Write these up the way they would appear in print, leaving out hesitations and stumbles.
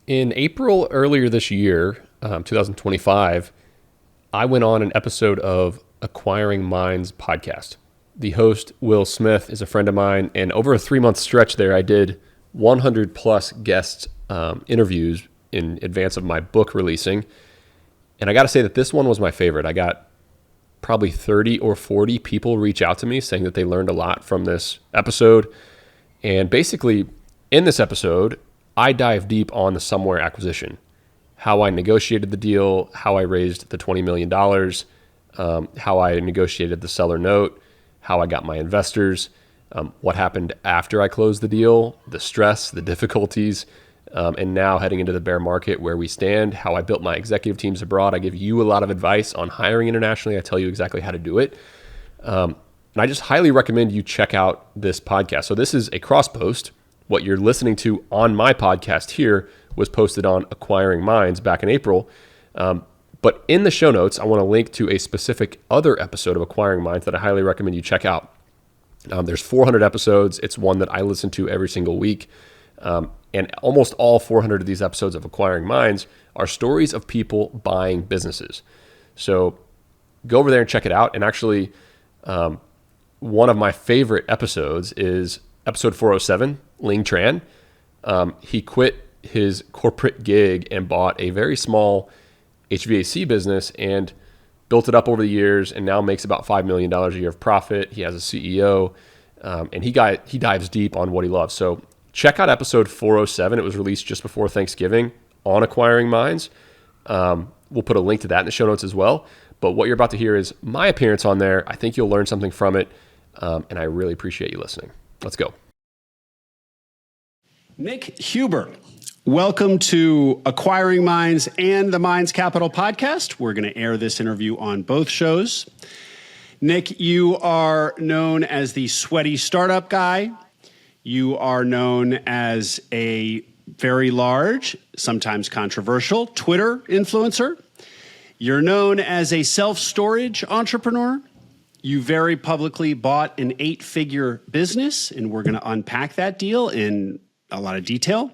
In April earlier this year, 2025, I went on an episode of Acquiring Minds podcast. The host, Will Smith, is a friend of mine, and over a 3-month stretch there, I did 100 plus guest interviews in advance of my book releasing. And I got to say that this one was my favorite. I got probably 30 or 40 people reach out to me saying that they learned a lot from this episode. And basically, in this episode, I dive deep on the Somewhere acquisition, how I negotiated the deal, how I raised the $20 million, how I negotiated the seller note, how I got my investors, what happened after I closed the deal, the stress, the difficulties, and now heading into the bear market where we stand, how I built my executive teams abroad. I give you a lot of advice on hiring internationally. I tell you exactly how to do it. And I just highly recommend you check out this podcast. So this is a cross post. What you're listening to on my podcast here was posted on Acquiring Minds back in April. But in the show notes, I want to link to a specific other episode of Acquiring Minds that I highly recommend you check out. There's 400 episodes. It's one that I listen to every single week. And almost all 400 of these episodes of Acquiring Minds are stories of people buying businesses. So go over there and check it out. And actually, one of my favorite episodes is episode 407, Linh Tran. He quit his corporate gig and bought a very small HVAC business and built it up over the years and now makes about $5 million a year of profit. He has a CEO, and he dives deep on what he loves. So check out episode 407. It was released just before Thanksgiving on Acquiring Minds. We'll put a link to that in the show notes as well. But what you're about to hear is my appearance on there. I think you'll learn something from it, and I really appreciate you listening. Let's go. Nick Huber, welcome to Acquiring Minds and the Minds Capital podcast. We're going to air this interview on both shows. Nick, you are known as the sweaty startup guy. You are known as a very large, sometimes controversial, Twitter influencer. You're known as a self-storage entrepreneur. You very publicly bought an 8-figure business, and we're going to unpack that deal in a lot of detail.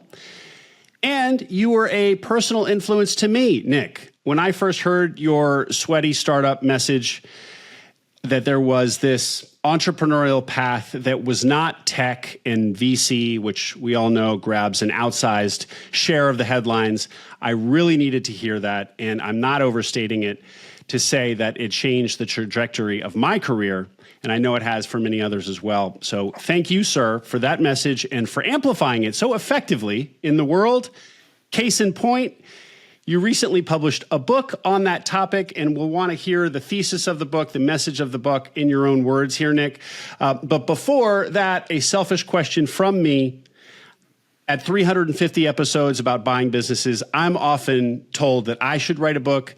And you were a personal influence to me, Nick. When I first heard your sweaty startup message that there was this entrepreneurial path that was not tech and VC, which we all know grabs an outsized share of the headlines, I really needed to hear that. And I'm not overstating it to say that it changed the trajectory of my career. And I know it has for many others as well. So thank you, sir, for that message and for amplifying it so effectively in the world. Case in point, you recently published a book on that topic, and we'll want to hear the thesis of the book, the message of the book in your own words here, Nick. But before that, a selfish question from me. At 350 episodes about buying businesses, I'm often told that I should write a book.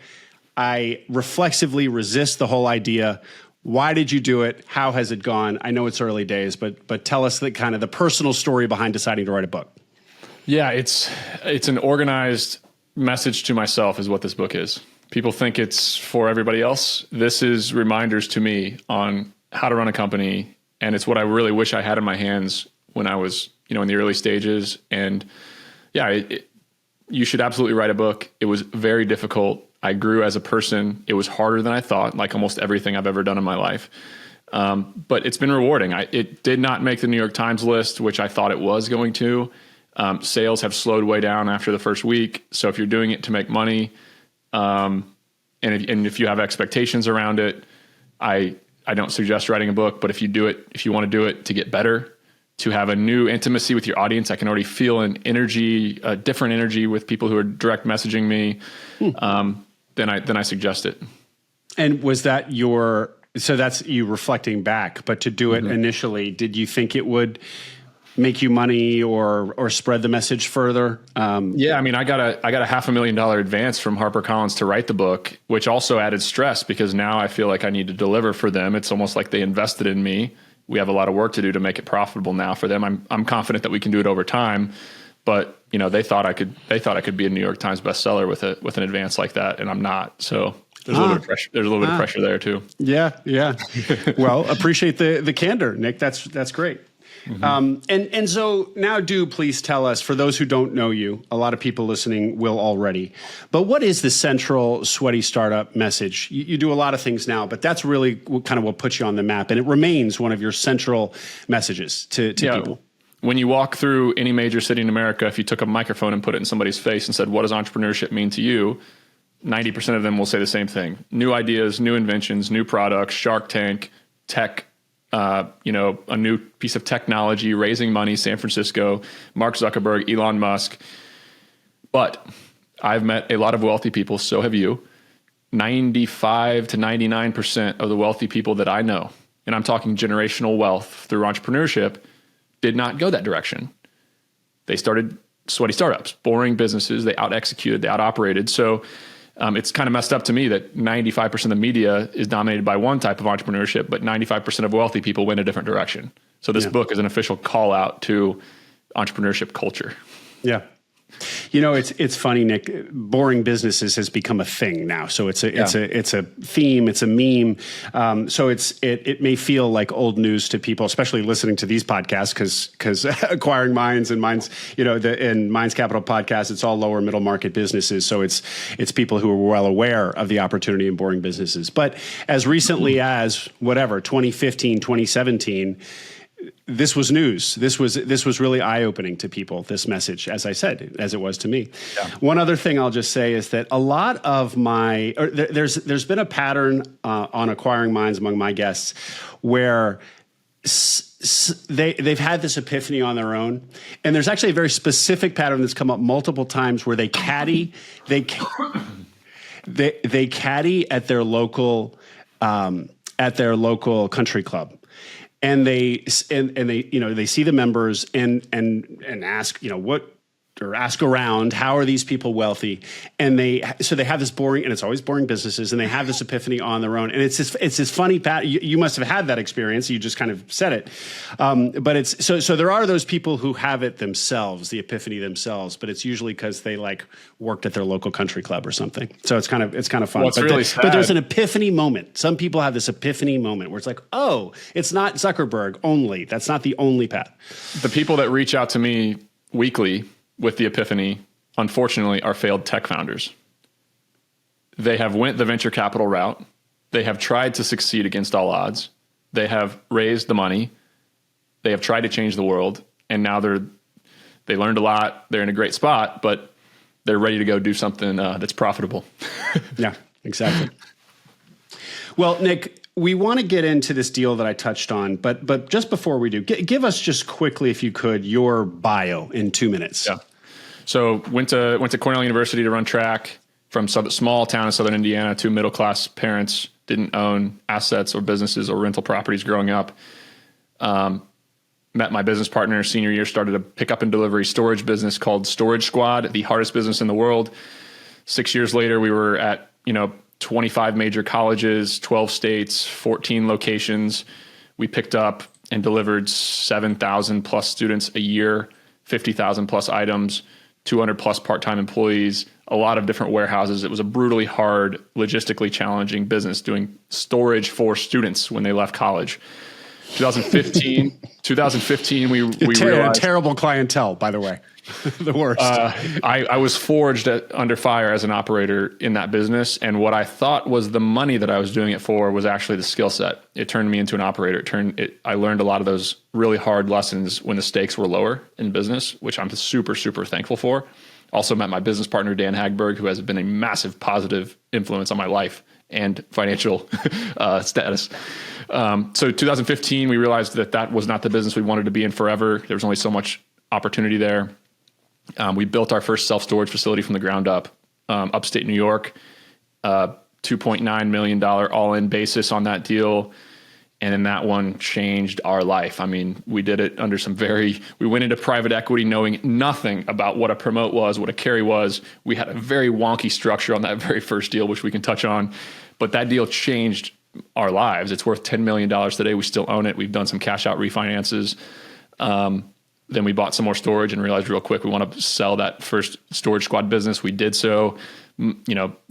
I reflexively resist the whole idea. Why did you do it? How has it gone? I know it's early days, but tell us the kind of the personal story behind deciding to write a book. Yeah, it's an organized message to myself is what this book is. People think it's for everybody else. This is reminders to me on how to run a company, and it's what I really wish I had in my hands when I was, in the early stages. And yeah, you should absolutely write a book. It was very difficult. I grew as a person. It was harder than I thought, like almost everything I've ever done in my life. But it's been rewarding. It did not make the New York Times list, which I thought it was going to. Sales have slowed way down after the first week. So if you're doing it to make money, and if you have expectations around it, I don't suggest writing a book. But if you want to do it to get better, to have a new intimacy with your audience, I can already feel a different energy with people who are direct messaging me. Then I suggest it. And was that so that's you reflecting back, but to do it initially, did you think it would make you money or spread the message further? Yeah, I mean, I got a $500,000 advance from HarperCollins to write the book, which also added stress because now I feel like I need to deliver for them. It's almost like they invested in me. We have a lot of work to do to make it profitable now for them. I'm confident that we can do it over time, but they thought I could be a New York Times bestseller with an advance like that, and I'm not. So there's a little bit of pressure. There's a little bit of pressure there too. Yeah. Well, appreciate the candor, Nick. That's great. And so now do please tell us, for those who don't know you, a lot of people listening will already, but what is the central Sweaty Startup message? You do a lot of things now, but that's really kind of what puts you on the map, and it remains one of your central messages to people. When you walk through any major city in America, if you took a microphone and put it in somebody's face and said, what does entrepreneurship mean to you? 90% of them will say the same thing. New ideas, new inventions, new products, Shark Tank, tech, a new piece of technology, raising money, San Francisco, Mark Zuckerberg, Elon Musk. But I've met a lot of wealthy people, so have you. 95 to 99% of the wealthy people that I know, and I'm talking generational wealth through entrepreneurship, did not go that direction. They started sweaty startups, boring businesses. They out-executed, they out-operated. So it's kind of messed up to me that 95% of the media is dominated by one type of entrepreneurship, but 95% of wealthy people went a different direction. So this book is an official call out to entrepreneurship culture. Yeah. It's funny, Nick. Boring businesses has become a thing now. So it's a theme. It's a meme. So it may feel like old news to people, especially listening to these podcasts, because Acquiring Minds and Minds, in Minds Capital podcast, it's all lower middle market businesses. So it's people who are well aware of the opportunity in boring businesses. But as recently as 2015, 2017. This was news. This was really eye-opening to people, this message, as I said, as it was to me. Yeah. One other thing I'll just say is that a lot of there's been a pattern on Acquiring Minds among my guests where they've had this epiphany on their own, and there's actually a very specific pattern that's come up multiple times where they caddy at their local country club. And they see the members and ask, ask around, how are these people wealthy? And they have this boring, and it's always boring businesses, and they have this epiphany on their own. And it's this funny pattern. You must have had that experience. You just kind of said it. But it's so there are those people who have it themselves, the epiphany themselves, but it's usually because they worked at their local country club or something. So it's kind of fun. But there's an epiphany moment. Some people have this epiphany moment where it's like, oh, it's not Zuckerberg only. That's not the only path. The people that reach out to me weekly with the epiphany, unfortunately, are failed tech founders. They have went the venture capital route. They have tried to succeed against all odds. They have raised the money. They have tried to change the world. And now they learned a lot. They're in a great spot, but they're ready to go do something that's profitable. Yeah, exactly. Well, Nick, we want to get into this deal that I touched on, but just before we do, give us just quickly, if you could, your bio in 2 minutes. Yeah. So went to Cornell University to run track from small town in Southern Indiana. Two middle-class parents, didn't own assets or businesses or rental properties growing up. Met my business partner senior year, started a pickup and delivery storage business called Storage Squad, the hardest business in the world. 6 years later, we were at, 25 major colleges, 12 states, 14 locations. We picked up and delivered 7,000 plus students a year, 50,000 plus items, 200 plus part-time employees, a lot of different warehouses. It was a brutally hard, logistically challenging business doing storage for students when they left college. 2015, we realized terrible clientele, by the way. The worst. I was forged under fire as an operator in that business. And what I thought was the money that I was doing it for was actually the skill set. It turned me into an operator. I learned a lot of those really hard lessons when the stakes were lower in business, which I'm super, super thankful for. Also met my business partner, Dan Hagberg, who has been a massive positive influence on my life and financial status. So 2015, we realized that was not the business we wanted to be in forever. There was only so much opportunity there. We built our first self-storage facility from the ground up, upstate New York, $2.9 million all-in basis on that deal. And then that one changed our life. I mean, we did it under we went into private equity knowing nothing about what a promote was, what a carry was. We had a very wonky structure on that very first deal, which we can touch on. But that deal changed our lives. It's worth $10 million today. We still own it. We've done some cash out refinances. Then we bought some more storage and realized real quick we want to sell that first Storage Squad business. We did so,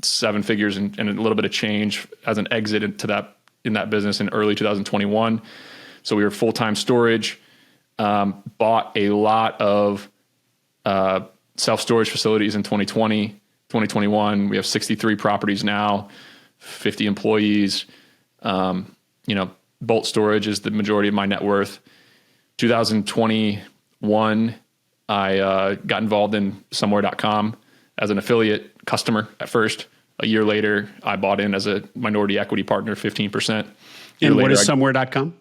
7 figures and a little bit of change as an exit in that business in early 2021. So we were full-time storage. bought a lot of self-storage facilities in 2020, 2021. We have 63 properties now, 50 employees. Bolt storage is the majority of my net worth. 2021, I got involved in somewhere.com as an affiliate customer at first. A year later, I bought in as a minority equity partner, 15%. And what is somewhere.com?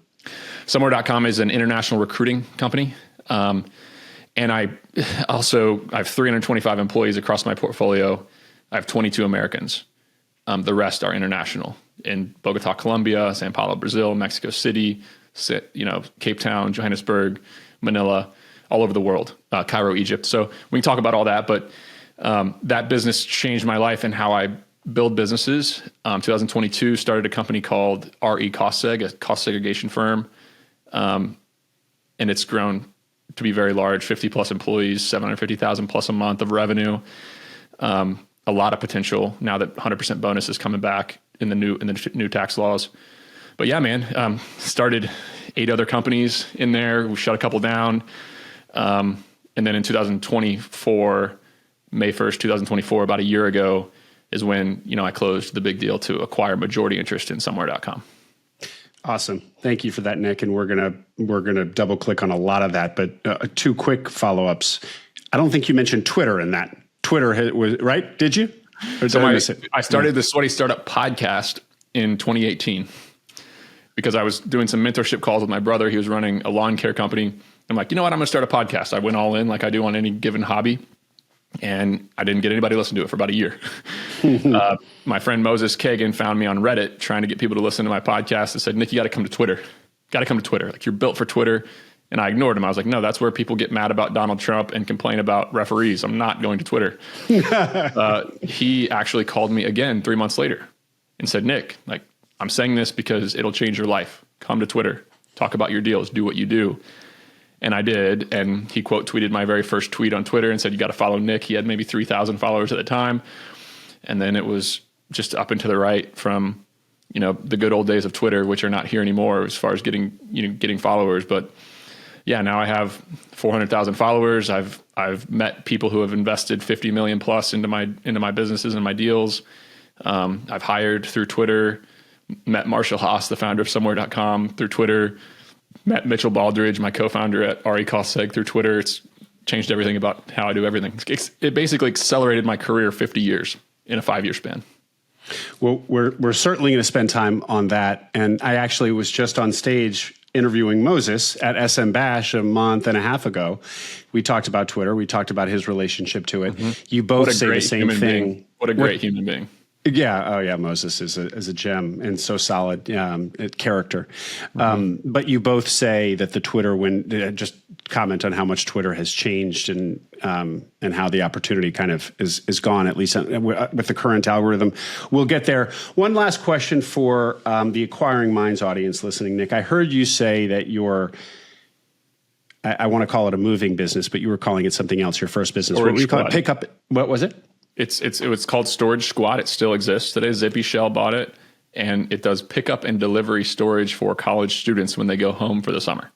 Somewhere.com is an international recruiting company. And I have 325 employees across my portfolio. I have 22 Americans. The rest are international in Bogota, Colombia, Sao Paulo, Brazil, Mexico City, Cape Town, Johannesburg, Manila, all over the world, Cairo, Egypt. So we can talk about all that, but that business changed my life and how I build businesses. 2022, started a company called RE CostSeg, a cost segregation firm. And it's grown to be very large, 50 plus employees, 750,000 plus a month of revenue. A lot of potential now that 100% bonus is coming back in the new tax laws. But yeah, man, started 8 other companies in there. We shut a couple down. And then in 2024, May 1st, 2024, about a year ago, is when, I closed the big deal to acquire majority interest in somewhere.com. Awesome. Thank you for that, Nick. And we're gonna double click on a lot of that, but 2 quick follow-ups. I don't think you mentioned Twitter in that. Twitter was right? Did you? Or did I miss it? I started the Sweaty Startup podcast in 2018 because I was doing some mentorship calls with my brother. He was running a lawn care company. I'm like, you know what? I'm going to start a podcast. I went all in like I do on any given hobby. And I didn't get anybody to listen to it for about a year. My friend Moses Kagan found me on Reddit trying to get people to listen to my podcast and said, Nick, you got to come to Twitter. Got to come to Twitter. Like, you're built for Twitter. And I ignored him. I was like, no, that's where people get mad about Donald Trump and complain about referees. I'm not going to Twitter. He actually called me again 3 months later and said, Nick, like, I'm saying this because it'll change your life. Come to Twitter. Talk about your deals. Do what you do. And I did. And he quote tweeted my very first tweet on Twitter and said, you got to follow Nick. He had maybe 3,000 followers at the time. And then it was just up and to the right from, the good old days of Twitter, which are not here anymore as far as getting followers. But yeah, now I have 400,000 followers. I've met people who have invested 50 million plus into my businesses and my deals. I've hired through Twitter, met Marshall Haas, the founder of somewhere.com, through Twitter. Met Mitchell Baldridge, my co-founder at RE CostSeg, through Twitter. It's changed everything about how I do everything. It basically accelerated my career 50 years in a 5-year span. Well, we're certainly going to spend time on that. And I actually was just on stage interviewing Moses at SM Bash a month and a half ago. We talked about Twitter. We talked about his relationship to it. Mm-hmm. You both say the same thing. What a great human being. Yeah. Oh, yeah. Moses is a gem and so solid character. Mm-hmm. But you both say that the Twitter, just comment on how much Twitter has changed and how the opportunity kind of is gone, at least with the current algorithm. We'll get there. One last question for the Acquiring Minds audience listening, Nick. I heard you say that I want to call it a moving business, but you were calling it something else. Your first business. What were you calling it? Pickup. What was it? It was called Storage Squad. It still exists today. Zippy Shell bought it, and it does pickup and delivery storage for college students when they go home for the summer.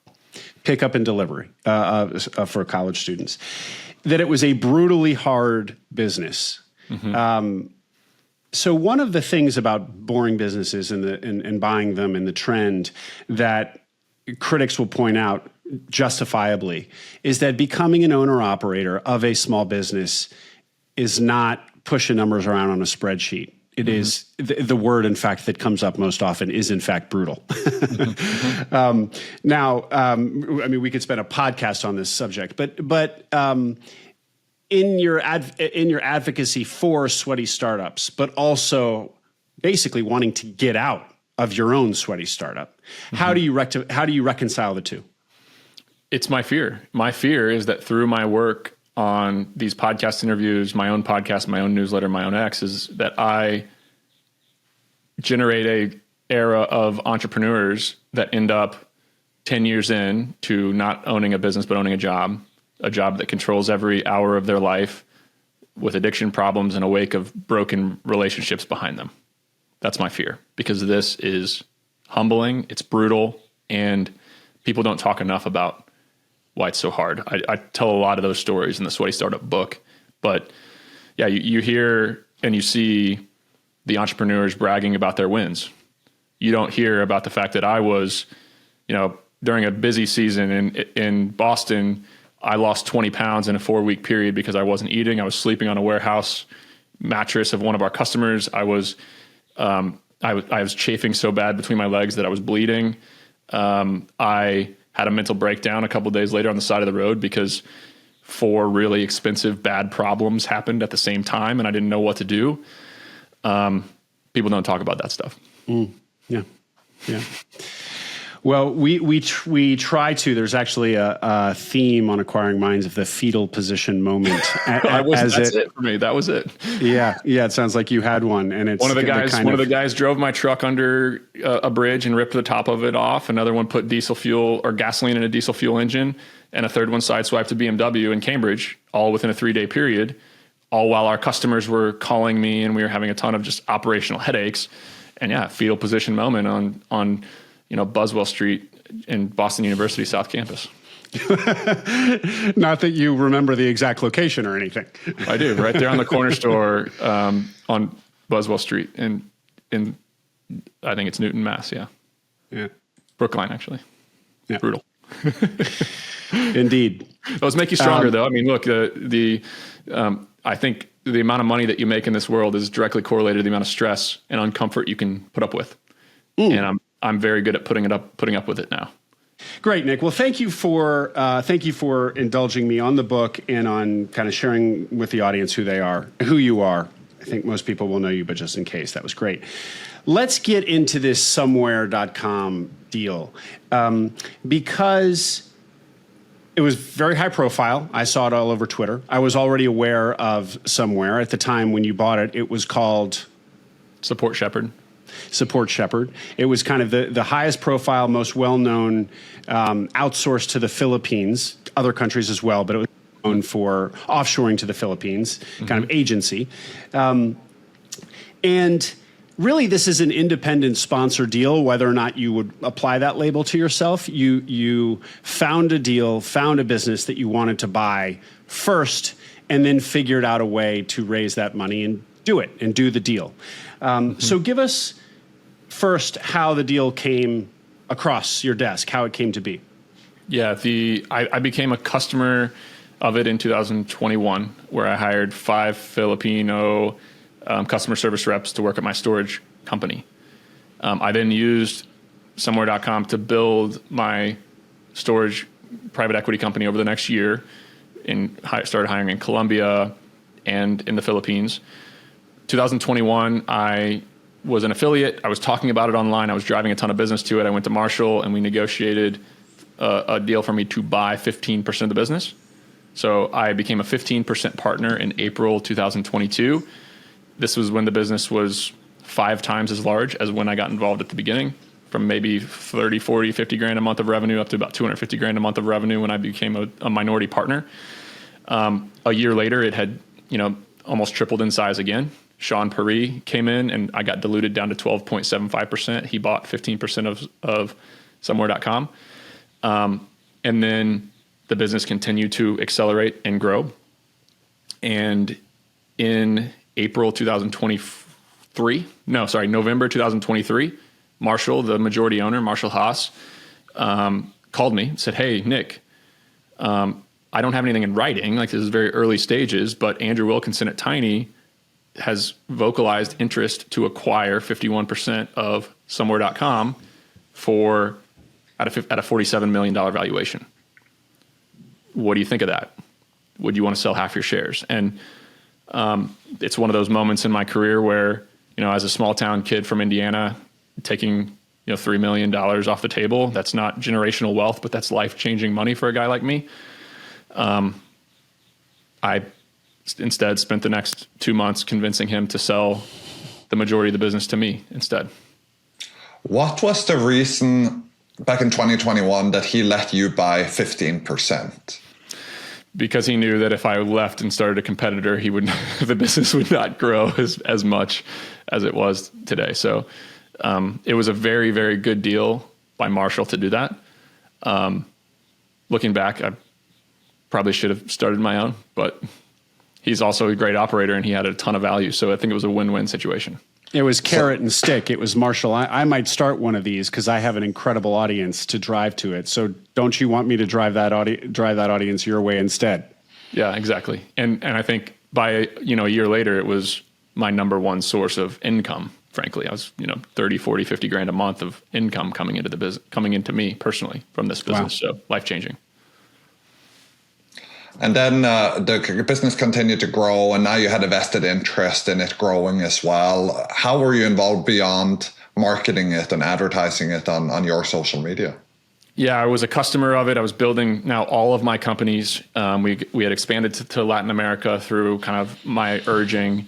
Pickup and delivery for college students. That it was a brutally hard business. Mm-hmm. So one of the things about boring businesses and buying them and the trend that critics will point out justifiably is that becoming an owner-operator of a small business is not pushing numbers around on a spreadsheet. It is the word, in fact, that comes up most often is, in fact, brutal. Now, I mean, we could spend a podcast on this subject, but in your advocacy for sweaty startups, but also basically wanting to get out of your own sweaty startup, how do you reconcile the two? It's my fear. My fear is that through my work on these podcast interviews, my own podcast, my own newsletter, my own X, is that I generate a era of entrepreneurs that end up 10 years in to not owning a business, but owning a job that controls every hour of their life with addiction problems and a wake of broken relationships behind them. That's my fear, because this is humbling, it's brutal, and people don't talk enough about why it's so hard. I tell a lot of those stories in the Sweaty Startup book, but yeah, you hear and you see the entrepreneurs bragging about their wins. You don't hear about the fact that I was, during a busy season in Boston, I lost 20 pounds in a 4-week period because I wasn't eating. I was sleeping on a warehouse mattress of one of our customers. I was chafing so bad between my legs that I was bleeding. I had a mental breakdown a couple of days later on the side of the road because 4 really expensive bad problems happened at the same time, and I didn't know what to do. People don't talk about that stuff. Yeah. Well, we try to. There's actually a theme on Acquiring Minds of the fetal position moment. That's it for me. That was it. Yeah. It sounds like you had one, and it's one of the guys drove my truck under a bridge and ripped the top of it off. Another one put diesel fuel or gasoline in a diesel fuel engine, and a third one sideswiped a BMW in Cambridge, all within a 3-day period. All while our customers were calling me, and we were having a ton of just operational headaches. And yeah, fetal position moment on Buswell Street in Boston University South Campus. Not that you remember the exact location or anything. I do, right there on the corner store on Buswell Street in I think it's Newton, Mass. Yeah. Brookline, actually. Yeah. Brutal. Indeed. Those make you stronger, though. I mean, look, I think the amount of money that you make in this world is directly correlated to the amount of stress and uncomfort you can put up with. And I'm very good at putting up with it now. Great, Nick. Well, thank you for indulging me on the book and on kind of sharing with the audience who you are. I think most people will know you, but just in case, that was great. Let's get into this somewhere.com deal because it was very high profile. I saw it all over Twitter. I was already aware of Somewhere. At the time when you bought it, it was called Support Shepherd. It was kind of the highest profile, most well-known outsourced to the Philippines, other countries as well, but it was known for offshoring to the Philippines, kind of agency. And really, this is an independent sponsor deal, whether or not you would apply that label to yourself. You found a business that you wanted to buy first, and then figured out a way to raise that money and do the deal. So give us first how the deal came across your desk, how it came to be. Yeah, I became a customer of it in 2021, where I hired 5 Filipino customer service reps to work at my storage company. I then used somewhere.com to build my storage private equity company over the next year and started hiring in Colombia and in the Philippines. 2021, I was an affiliate. I was talking about it online. I was driving a ton of business to it. I went to Marshall and we negotiated a deal for me to buy 15% of the business. So I became a 15% partner in April 2022. This was when the business was 5 times as large as when I got involved at the beginning, from maybe 30, 40, 50 grand a month of revenue up to about 250 grand a month of revenue when I became a minority partner. A year later, it had, almost tripled in size again. Sean Puri came in and I got diluted down to 12.75%. He bought 15% of somewhere.com. And then the business continued to accelerate and grow. And in November 2023, Marshall, the majority owner, Marshall Haas, called me and said, "Hey, Nick, I don't have anything in writing. Like, this is very early stages, but Andrew Wilkinson at Tiny has vocalized interest to acquire 51% of somewhere.com at a $47 million valuation. What do you think of that? Would you want to sell half your shares?" And it's one of those moments in my career where, as a small town kid from Indiana, taking $3 million off the table, that's not generational wealth, but that's life-changing money for a guy like me. I instead spent the next 2 months convincing him to sell the majority of the business to me instead. What was the reason back in 2021 that he let you buy 15%? Because he knew that if I left and started a competitor, the business would not grow as much as it was today. So it was a very, very good deal by Marshall to do that. Looking back, probably should have started my own, but he's also a great operator and he had a ton of value. So I think it was a win-win situation. It was carrot and stick. It was, Marshall, I might start one of these because I have an incredible audience to drive to it. So don't you want me to drive that audience your way instead? Yeah, exactly. And I think by, a year later, it was my number one source of income. Frankly, I was, 30, 40, 50 grand a month of income coming into the business, coming into me personally from this business. Wow. So life-changing. And then the business continued to grow, and now you had a vested interest in it growing as well. How were you involved beyond marketing it and advertising it on your social media? Yeah, I was a customer of it. I was building now all of my companies. We had expanded to Latin America through kind of my urging,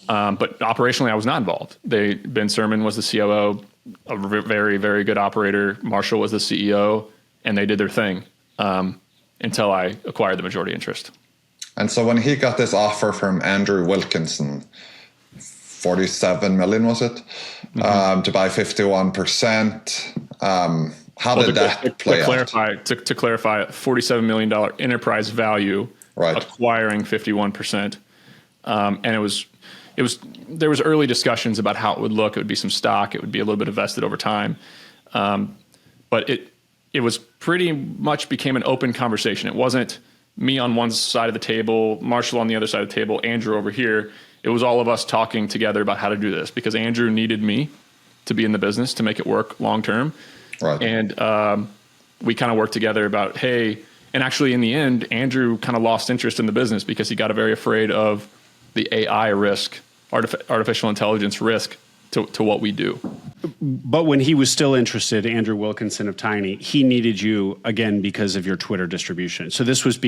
but operationally I was not involved. Ben Sermon was the COO, a very, very good operator. Marshall was the CEO, and they did their thing. Until I acquired the majority interest. And so when he got this offer from Andrew Wilkinson, 47 million, was it? Mm-hmm. To buy 51%. How did that play out? To clarify, $47 million enterprise value, right, acquiring 51%. And there was early discussions about how it would look. It would be some stock. It would be a little bit invested over time. But it was pretty much became an open conversation. It wasn't me on one side of the table, Marshall on the other side of the table, Andrew over here. It was all of us talking together about how to do this because Andrew needed me to be in the business to make it work long term. Right. And we kind of worked together about, hey, and actually in the end, Andrew kind of lost interest in the business because he got very afraid of the AI risk, artificial intelligence risk to what we do. But when he was still interested, Andrew Wilkinson of Tiny, he needed you again because of your Twitter distribution. So this was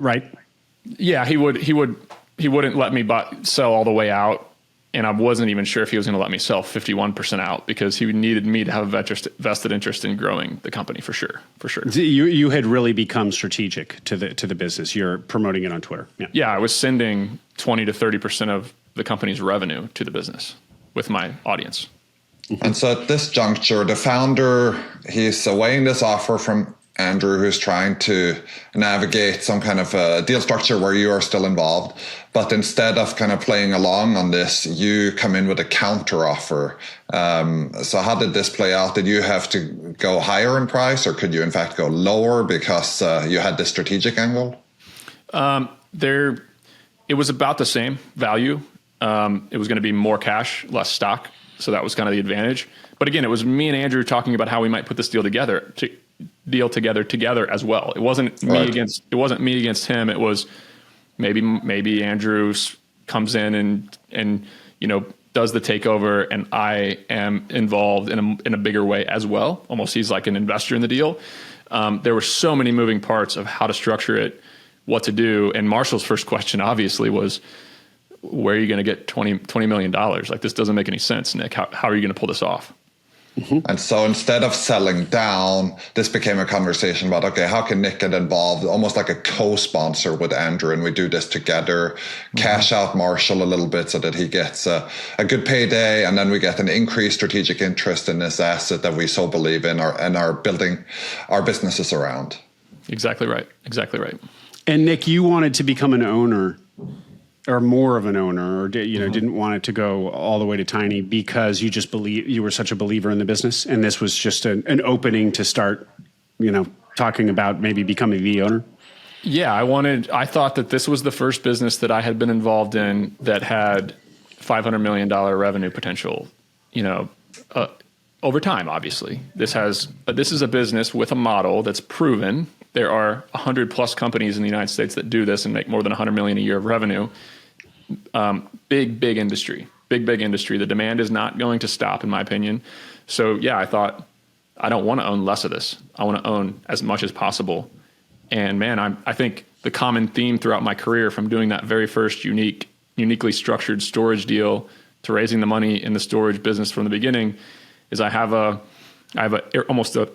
right? Yeah, he wouldn't let me sell all the way out, and I wasn't even sure if he was going to let me sell 51% out because he needed me to have a vested interest in growing the company for sure. You had really become strategic to the business. You're promoting it on Twitter. Yeah, I was sending 20 to 30% of the company's revenue to the business with my audience. And so at this juncture, the founder, he's awaiting this offer from Andrew, who's trying to navigate some kind of a deal structure where you are still involved. But instead of kind of playing along on this, you come in with a counter offer. So how did this play out? Did you have to go higher in price, or could you in fact go lower because you had this strategic angle? It was about the same value. It was going to be more cash, less stock. So that was kind of the advantage. But again, it was me and Andrew talking about how we might put this deal together as well. It wasn't me against him. It was maybe Andrew comes in and does the takeover, and I am involved in a bigger way as well. Almost he's like an investor in the deal. There were so many moving parts of how to structure it, what to do. And Marshall's first question obviously was, where are you going to get $20 million? Like, this doesn't make any sense, Nick. How are you going to pull this off? Mm-hmm. And so instead of selling down, this became a conversation about, okay, how can Nick get involved almost like a co-sponsor with Andrew, and we do this together, cash out Marshall a little bit so that he gets a good payday, and then we get an increased strategic interest in this asset that we so believe in and are building our businesses around. Exactly right. And Nick, you wanted to become an owner, or more of an owner, or didn't want it to go all the way to Tiny because you were such a believer in the business, and this was just an opening to start, talking about maybe becoming the owner? Yeah, I thought that this was the first business that I had been involved in that had $500 million revenue potential, over time, obviously. This is a business with a model that's proven. There are 100 plus companies in the United States that do this and make more than 100 million a year of revenue. Big industry, big industry. The demand is not going to stop, in my opinion. So yeah, I thought, I don't want to own less of this. I want to own as much as possible. And man, I think the common theme throughout my career, from doing that very first uniquely structured storage deal to raising the money in the storage business from the beginning, is I have almost a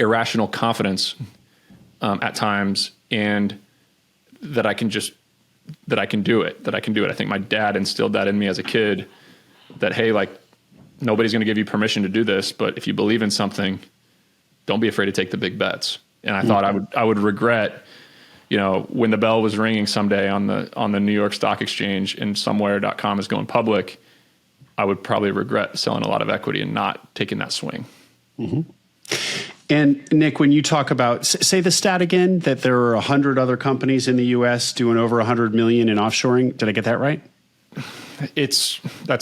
irrational confidence at times, and that I can do it. I think my dad instilled that in me as a kid, that, hey, like, nobody's going to give you permission to do this, but if you believe in something, don't be afraid to take the big bets. And I thought I would regret when the bell was ringing someday on the New York Stock Exchange and somewhere.com is going public, I would probably regret selling a lot of equity and not taking that swing. Mm-hmm. And Nick, when you talk about, say the stat again, that there are 100 other companies in the U.S. doing over 100 million in offshoring. Did I get that right? It's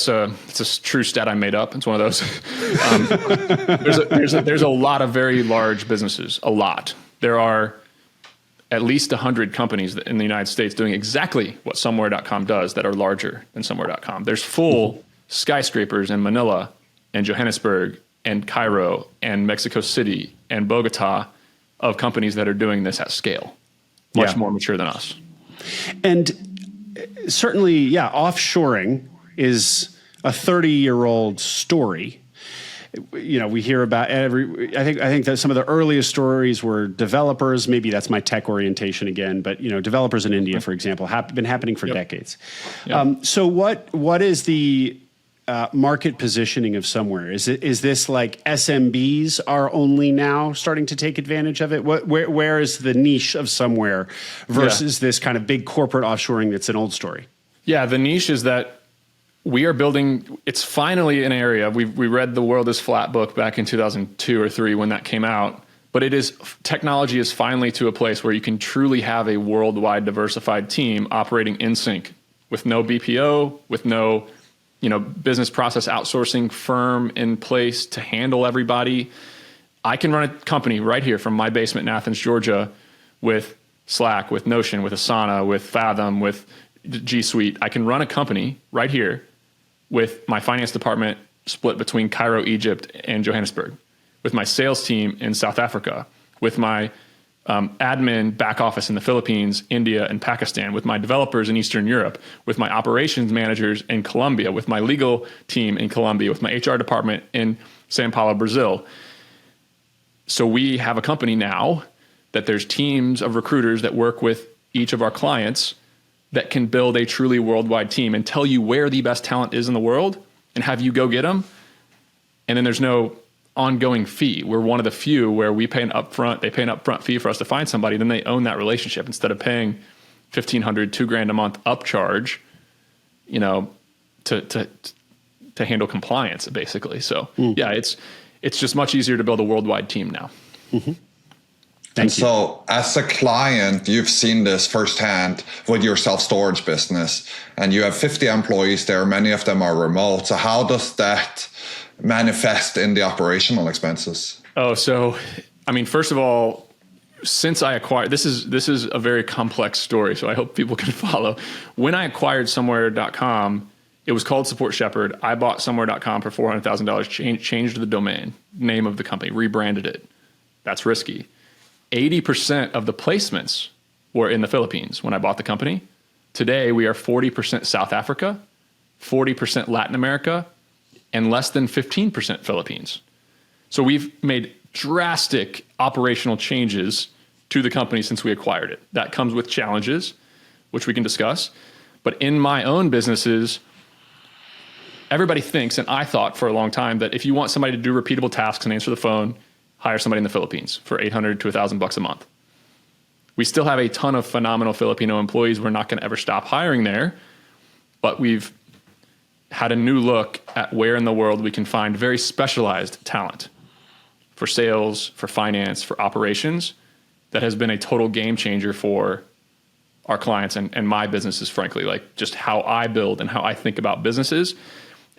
a true stat I made up. It's one of those. There's a lot of very large businesses. A lot. There are at least 100 companies in the United States doing exactly what somewhere.com does that are larger than somewhere.com. There's full skyscrapers in Manila and Johannesburg and Cairo and Mexico City and Bogota of companies that are doing this at scale, much more mature than us. And certainly, offshoring is a 30-year-old story. We hear about I think that some of the earliest stories were developers. Maybe that's my tech orientation again, but developers in India, for example, have been happening for decades. Yep. So what is the market positioning of Somewhere? Is this like SMBs are only now starting to take advantage of it? Where is the niche of Somewhere versus this kind of big corporate offshoring that's an old story? Yeah, the niche is that we are building. It's finally an area. We read The World is Flat book back in 2002 or 3 when that came out. But technology is finally to a place where you can truly have a worldwide diversified team operating in sync with no BPO, with no business process outsourcing firm in place to handle everybody. I can run a company right here from my basement in Athens, Georgia, with Slack, with Notion, with Asana, with Fathom, with G Suite. I can run a company right here with my finance department split between Cairo, Egypt, and Johannesburg, with my sales team in South Africa, with my admin back office in the Philippines, India, and Pakistan, with my developers in Eastern Europe, with my operations managers in Colombia, with my legal team in Colombia, with my HR department in Sao Paulo, Brazil. So we have a company now that there's teams of recruiters that work with each of our clients that can build a truly worldwide team and tell you where the best talent is in the world and have you go get them. And then there's no ongoing fee. We're one of the few where they pay an upfront fee for us to find somebody, then they own that relationship instead of paying $1,500, $2,000 a month upcharge, to handle compliance basically. So it's just much easier to build a worldwide team now. Mm-hmm. So as a client, you've seen this firsthand with your self-storage business, and you have 50 employees there. Many of them are remote. So how does that manifest in the operational expenses? So, first of all, since I acquired, this is a very complex story, so I hope people can follow. When I acquired somewhere.com, it was called Support Shepherd. I bought somewhere.com for $400,000, changed the domain, name of the company, rebranded it. That's risky. 80% of the placements were in the Philippines when I bought the company. Today, we are 40% South Africa, 40% Latin America, and less than 15% Philippines. So we've made drastic operational changes to the company since we acquired it. That comes with challenges, which we can discuss. But in my own businesses, everybody thinks, and I thought for a long time, that if you want somebody to do repeatable tasks and answer the phone, hire somebody in the Philippines for $800 to $1,000 a month. We still have a ton of phenomenal Filipino employees. We're not going to ever stop hiring there, but we've had a new look at where in the world we can find very specialized talent for sales, for finance, for operations. That has been a total game changer for our clients and my businesses, frankly, like just how I build and how I think about businesses.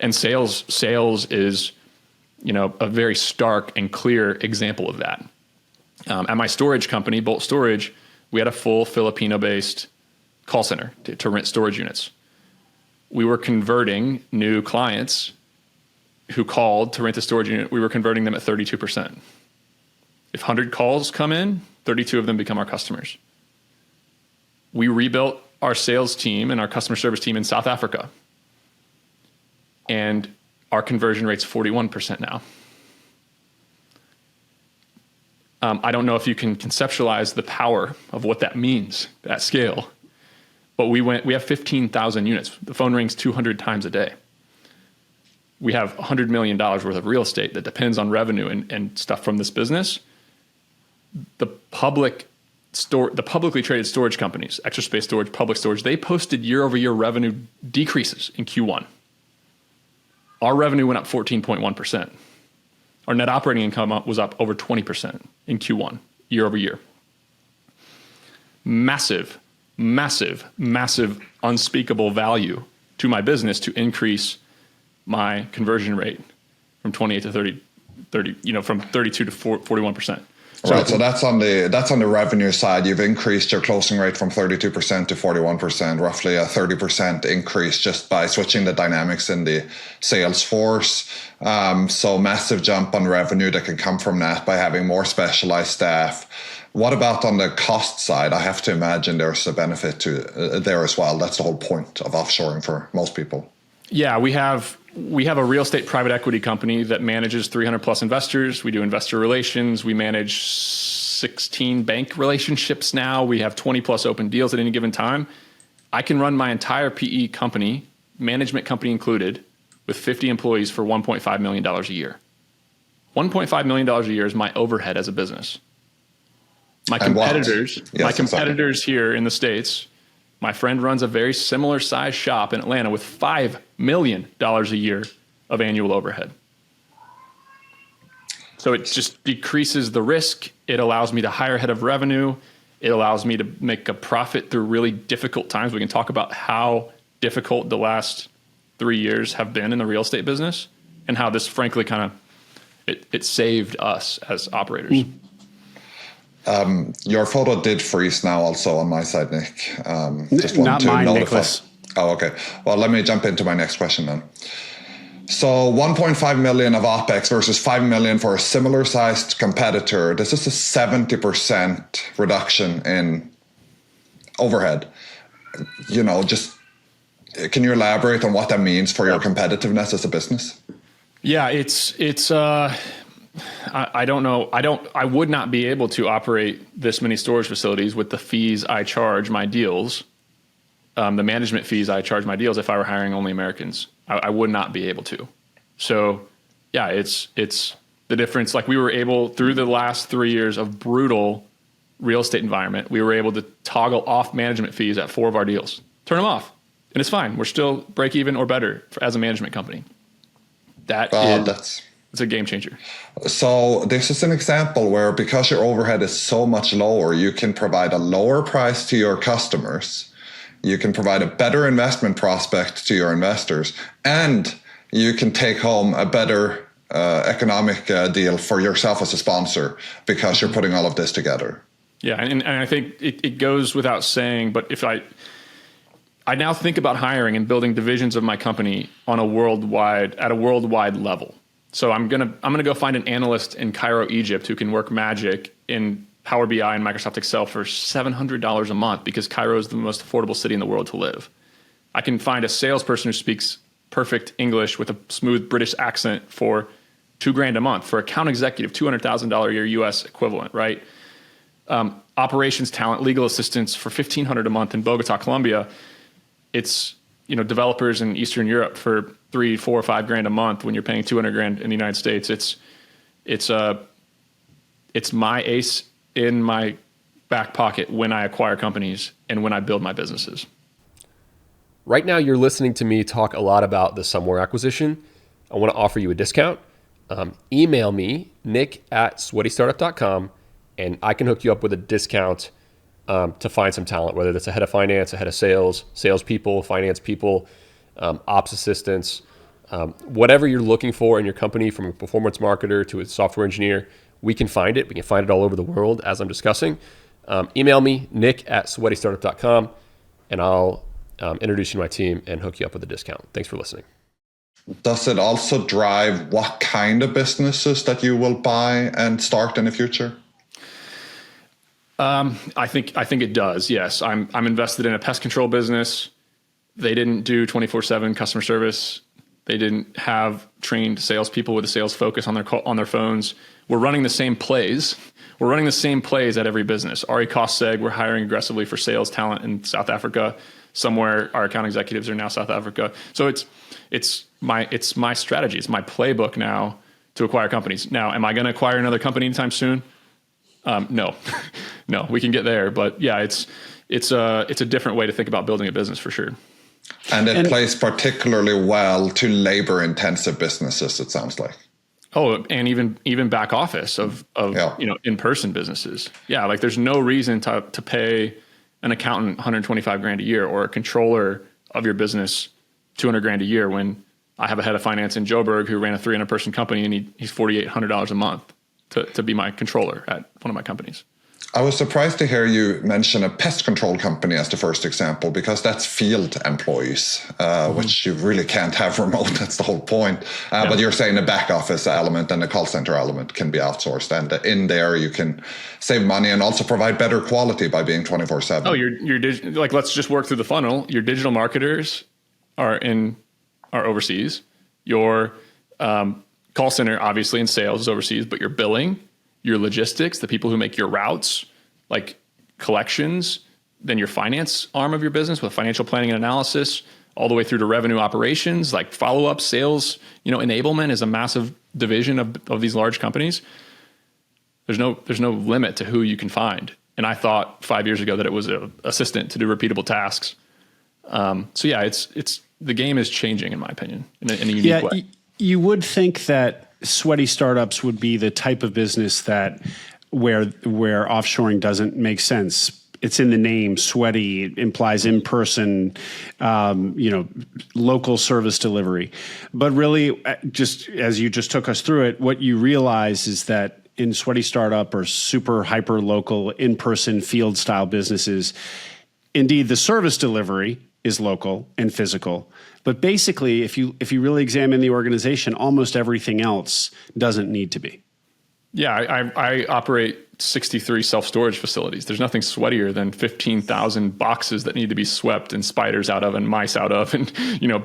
And sales is, a very stark and clear example of that. At my storage company, Bolt Storage, we had a full Filipino-based call center to rent storage units. We were converting new clients who called to rent a storage unit. We were converting them at 32%. If 100 calls come in, 32 of them become our customers. We rebuilt our sales team and our customer service team in South Africa. And our conversion rate's 41% now. I don't know if you can conceptualize the power of what that means at scale, but we have 15,000 units. The phone rings 200 times a day. We have $100 million worth of real estate that depends on revenue and stuff from this business. The public the publicly traded storage companies, Extra Space Storage, Public Storage, they posted year-over-year revenue decreases in Q1. Our revenue went up 14.1%. Our net operating income was up over 20% in Q1, year over year. Massive, massive, massive, unspeakable value to my business to increase my conversion rate from 28 to 30, from 32 to 41%. Right, so that's on the revenue side. You've increased your closing rate from 32% to 41%, roughly a 30% increase just by switching the dynamics in the sales force. So massive jump on revenue that can come from that by having more specialized staff. What about on the cost side? I have to imagine there's a benefit to there as well. That's the whole point of offshoring for most people. Yeah, we have a real estate private equity company that manages 300 plus investors. We do investor relations. We manage 16 bank relationships now. We have 20 plus open deals at any given time. I can run my entire PE company, management company included, with 50 employees for $1.5 million a year. $1.5 million a year is my overhead as a business. My competitors, here in the States, my friend runs a very similar size shop in Atlanta with $5 million a year of annual overhead. So it just decreases the risk. It allows me to hire ahead of revenue. It allows me to make a profit through really difficult times. We can talk about how difficult the last 3 years have been in the real estate business and how this frankly it saved us as operators. Your photo did freeze now also on my side, Nick. Just want to notify. Niklas. Oh, okay. Well, let me jump into my next question then. So 1.5 million of OPEX versus 5 million for a similar sized competitor. This is a 70% reduction in overhead. Can you elaborate on what that means for your competitiveness as a business? Yeah, I don't know. I would not be able to operate this many storage facilities with the fees I charge my deals, the management fees I charge my deals if I were hiring only Americans. I would not be able to. So yeah, it's the difference. Like we were able through the last 3 years of brutal real estate environment, we were able to toggle off management fees at 4 of our deals, turn them off. And it's fine. We're still break even or better as a management company. It's a game changer. So this is an example where because your overhead is so much lower, you can provide a lower price to your customers. You can provide a better investment prospect to your investors, and you can take home a better economic deal for yourself as a sponsor because you're putting all of this together. Yeah, and I think it goes without saying, but if I now think about hiring and building divisions of my company at a worldwide level. So I'm gonna go find an analyst in Cairo, Egypt, who can work magic in Power BI and Microsoft Excel for $700 a month because Cairo is the most affordable city in the world to live. I can find a salesperson who speaks perfect English with a smooth British accent for $2,000 a month. For account executive, $200,000 a year US equivalent, right? Operations talent, legal assistants for $1,500 a month in Bogota, Colombia. It's developers in Eastern Europe for $3,000, $4,000, $5,000 a month when you're paying $200,000 in the United States. It's my ace in my back pocket when I acquire companies and when I build my businesses. Right now, you're listening to me talk a lot about the Somewhere acquisition. I want to offer you a discount. Email me, nick@sweatystartup.com, and I can hook you up with a discount to find some talent, whether that's a head of finance, a head of sales, salespeople, finance people, ops assistants, whatever you're looking for in your company, from a performance marketer to a software engineer, we can find it. We can find it all over the world as I'm discussing. Email me, nick@sweatystartup.com, and I'll introduce you to my team and hook you up with a discount. Thanks for listening. Does it also drive what kind of businesses that you will buy and start in the future? I think it does. Yes. I'm invested in a pest control business. They didn't do 24/7 customer service. They didn't have trained salespeople with a sales focus on their phones. We're running the same plays. We're running the same plays at every business. Ari Koseg, we're hiring aggressively for sales talent in South Africa. Somewhere our account executives are now South Africa. So it's my strategy. It's my playbook now to acquire companies. Now, am I going to acquire another company anytime soon? No, no, we can get there, but yeah, it's a different way to think about building a business for sure. And it plays particularly well to labor-intensive businesses, it sounds like. Oh, and even back office of in-person businesses. Yeah, like there's no reason to pay an accountant $125,000 a year or a controller of your business $200,000 a year when I have a head of finance in Joburg who ran a 300-person company and he's $4,800 a month to be my controller at one of my companies. I was surprised to hear you mention a pest control company as the first example, because that's field employees, which you really can't have remote. That's the whole point. But you're saying the back office element and the call center element can be outsourced. And in there, you can save money and also provide better quality by being 24/7. Oh, like, let's just work through the funnel. Your digital marketers are overseas. Your call center, obviously, in sales is overseas, but your billing, your logistics, the people who make your routes, like collections, then your finance arm of your business with financial planning and analysis, all the way through to revenue operations, like follow-up sales, enablement is a massive division of these large companies. There's no limit to who you can find. And I thought 5 years ago that it was an assistant to do repeatable tasks. So yeah, it's the game is changing, in my opinion, in a unique way. You would think that sweaty startups would be the type of business that where offshoring doesn't make sense. It's in the name. Sweaty, it implies in-person, local service delivery. But really, just as you just took us through it, what you realize is that in sweaty startup or super hyper local in-person field style businesses, indeed the service delivery is local and physical. But basically, if you really examine the organization, almost everything else doesn't need to be. Yeah, I operate 63 self-storage facilities. There's nothing sweatier than 15,000 boxes that need to be swept and spiders out of and mice out of, and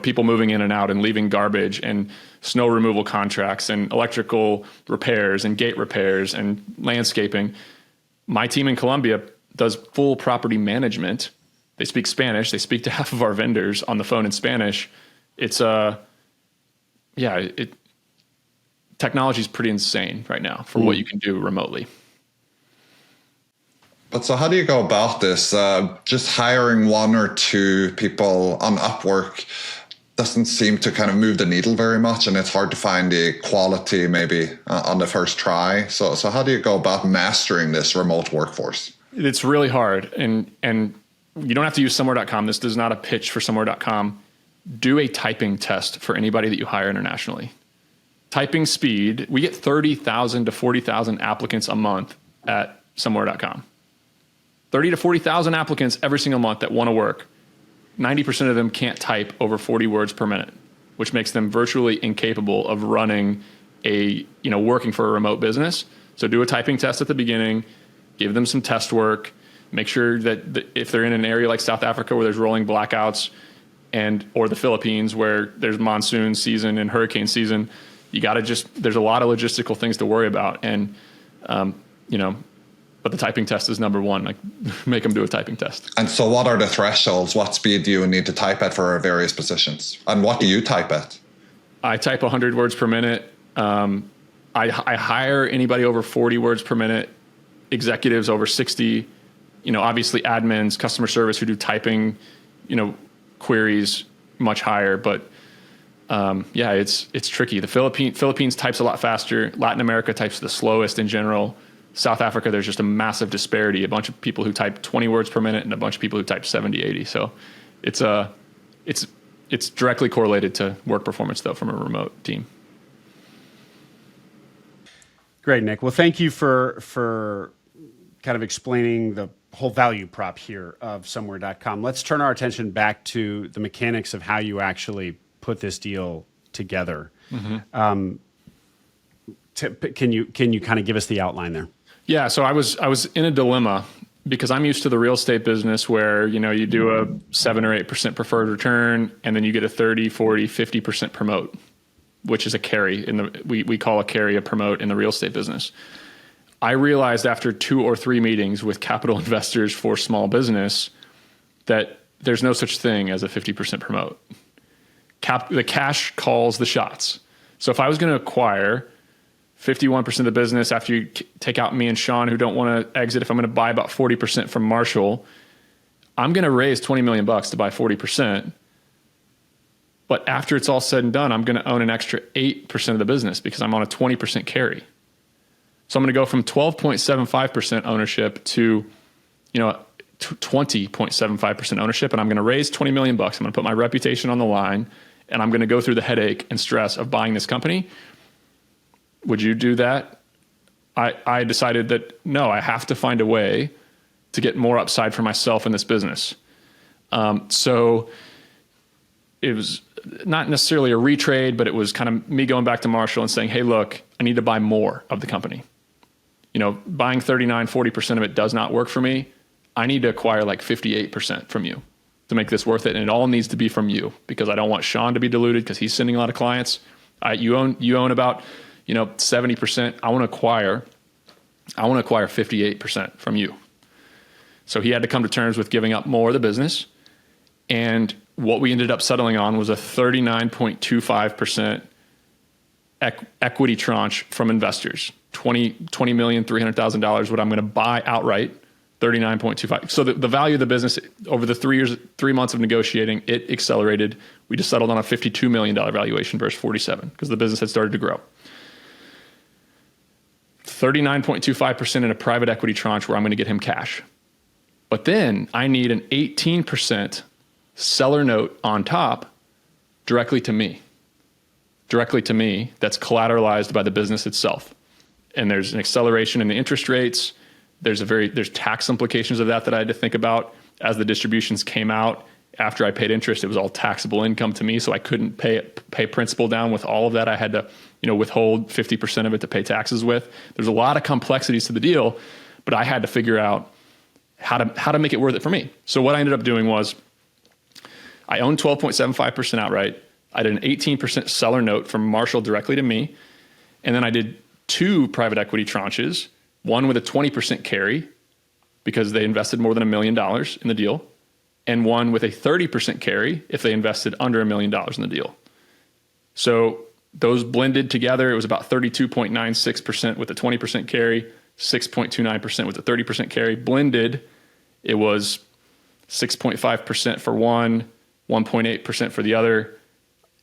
people moving in and out and leaving garbage and snow removal contracts and electrical repairs and gate repairs and landscaping. My team in Colombia does full property management. They speak Spanish. They speak to half of our vendors on the phone in Spanish. It's technology is pretty insane right now for what you can do remotely. But so how do you go about this? Just hiring one or two people on Upwork doesn't seem to kind of move the needle very much, and it's hard to find the quality maybe on the first try. So how do you go about mastering this remote workforce? It's really hard, and you don't have to use somewhere.com. This is not a pitch for somewhere.com. Do a typing test for anybody that you hire internationally. Typing speed, we get 30,000 to 40,000 applicants a month at somewhere.com. 30 to 40,000 applicants every single month that want to work. 90% of them can't type over 40 words per minute, which makes them virtually incapable of running working for a remote business. So do a typing test at the beginning, give them some test work, make sure that if they're in an area like South Africa where there's rolling blackouts or the Philippines where there's monsoon season and hurricane season, you got to there's a lot of logistical things to worry about. And, but the typing test is number one, like make them do a typing test. And so what are the thresholds? What speed do you need to type at for various positions? And what do you type at? I type 100 words per minute. I hire anybody over 40 words per minute, executives over 60, obviously admins, customer service who do typing, queries much higher, but it's tricky. The Philippines types a lot faster. Latin America types the slowest in general. South Africa, there's just a massive disparity. A bunch of people who type 20 words per minute and a bunch of people who type 70, 80. So it's directly correlated to work performance though from a remote team. Great, Nick. Well, thank you for kind of explaining the whole value prop here of somewhere.com. Let's turn our attention back to the mechanics of how you actually put this deal together. Mm-hmm. Can you kind of give us the outline there? Yeah, so I was in a dilemma because I'm used to the real estate business where, you do a 7 or 8% preferred return and then you get a 30, 40, 50% promote, which is a carry we call a carry a promote in the real estate business. I realized after 2 or 3 meetings with capital investors for small business that there's no such thing as a 50% promote. The cash calls the shots. So if I was going to acquire 51% of the business after you take out me and Sean, who don't want to exit. If I'm going to buy about 40% from Marshall, I'm going to raise $20 million to buy 40%. But after it's all said and done, I'm going to own an extra 8% of the business because I'm on a 20% carry. So I'm going to go from 12.75% ownership to, 20.75% ownership. And I'm going to raise $20 million. I'm going to put my reputation on the line, and I'm going to go through the headache and stress of buying this company. Would you do that? I decided that no, I have to find a way to get more upside for myself in this business. So it was not necessarily a retrade, but it was kind of me going back to Marshall and saying, hey, look, I need to buy more of the company. Buying 39, 40% of it does not work for me. I need to acquire like 58% from you to make this worth it. And it all needs to be from you because I don't want Sean to be diluted because he's sending a lot of clients. You own about 70%. I want to acquire 58% from you. So he had to come to terms with giving up more of the business. And what we ended up settling on was a 39.25% equity tranche from investors. $20,300,000, what I'm going to buy outright, 39.25. So the value of the business over the 3 months of negotiating, it accelerated. We just settled on a $52 million valuation versus 47 because the business had started to grow. 39.25% in a private equity tranche where I'm going to get him cash. But then I need an 18% seller note on top directly to me. That's collateralized by the business itself. And there's an acceleration in the interest rates. There's tax implications of that I had to think about. As the distributions came out after I paid interest, it was all taxable income to me. So I couldn't pay principal down with all of that. I had to, withhold 50% of it to pay taxes with. There's a lot of complexities to the deal, but I had to figure out how to make it worth it for me. So what I ended up doing was I owned 12.75% outright. I did an 18% seller note from Marshall directly to me. And then I did 2 private equity tranches, one with a 20% carry because they invested more than $1 million in the deal, and one with a 30% carry if they invested under $1 million in the deal. So those blended together, it was about 32.96% with a 20% carry, 6.29% with a 30% carry. Blended, it was 6.5% for one, 1.8% for the other,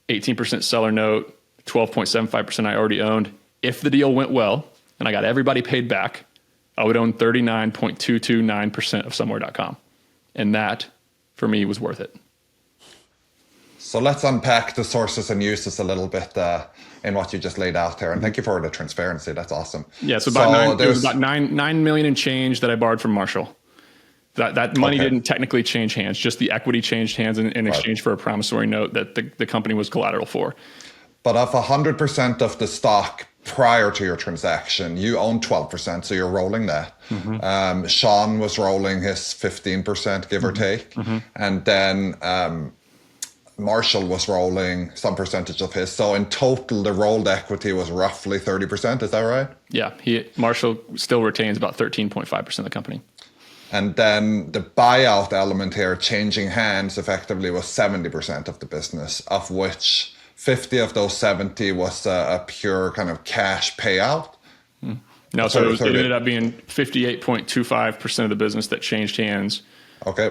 18% seller note, 12.75% I already owned. If the deal went well and I got everybody paid back, I would own 39.229% of somewhere.com. And that, for me, was worth it. So let's unpack the sources and uses a little bit in what you just laid out there. And thank you for the transparency. That's awesome. Yeah, so it was about $9 million in change that I borrowed from Marshall. That money didn't technically change hands, just the equity changed hands in exchange for a promissory note that the company was collateral for. But of 100% of the stock prior to your transaction, you own 12%, so you're rolling that. Mm-hmm. Sean was rolling his 15%, give or take. Mm-hmm. And then Marshall was rolling some percentage of his. So in total, the rolled equity was roughly 30%. Is that right? Yeah. Marshall still retains about 13.5% of the company. And then the buyout element here, changing hands, effectively was 70% of the business, of which 50 of those 70 was a pure kind of cash payout. No, so it ended up being 58.25% of the business that changed hands. Okay.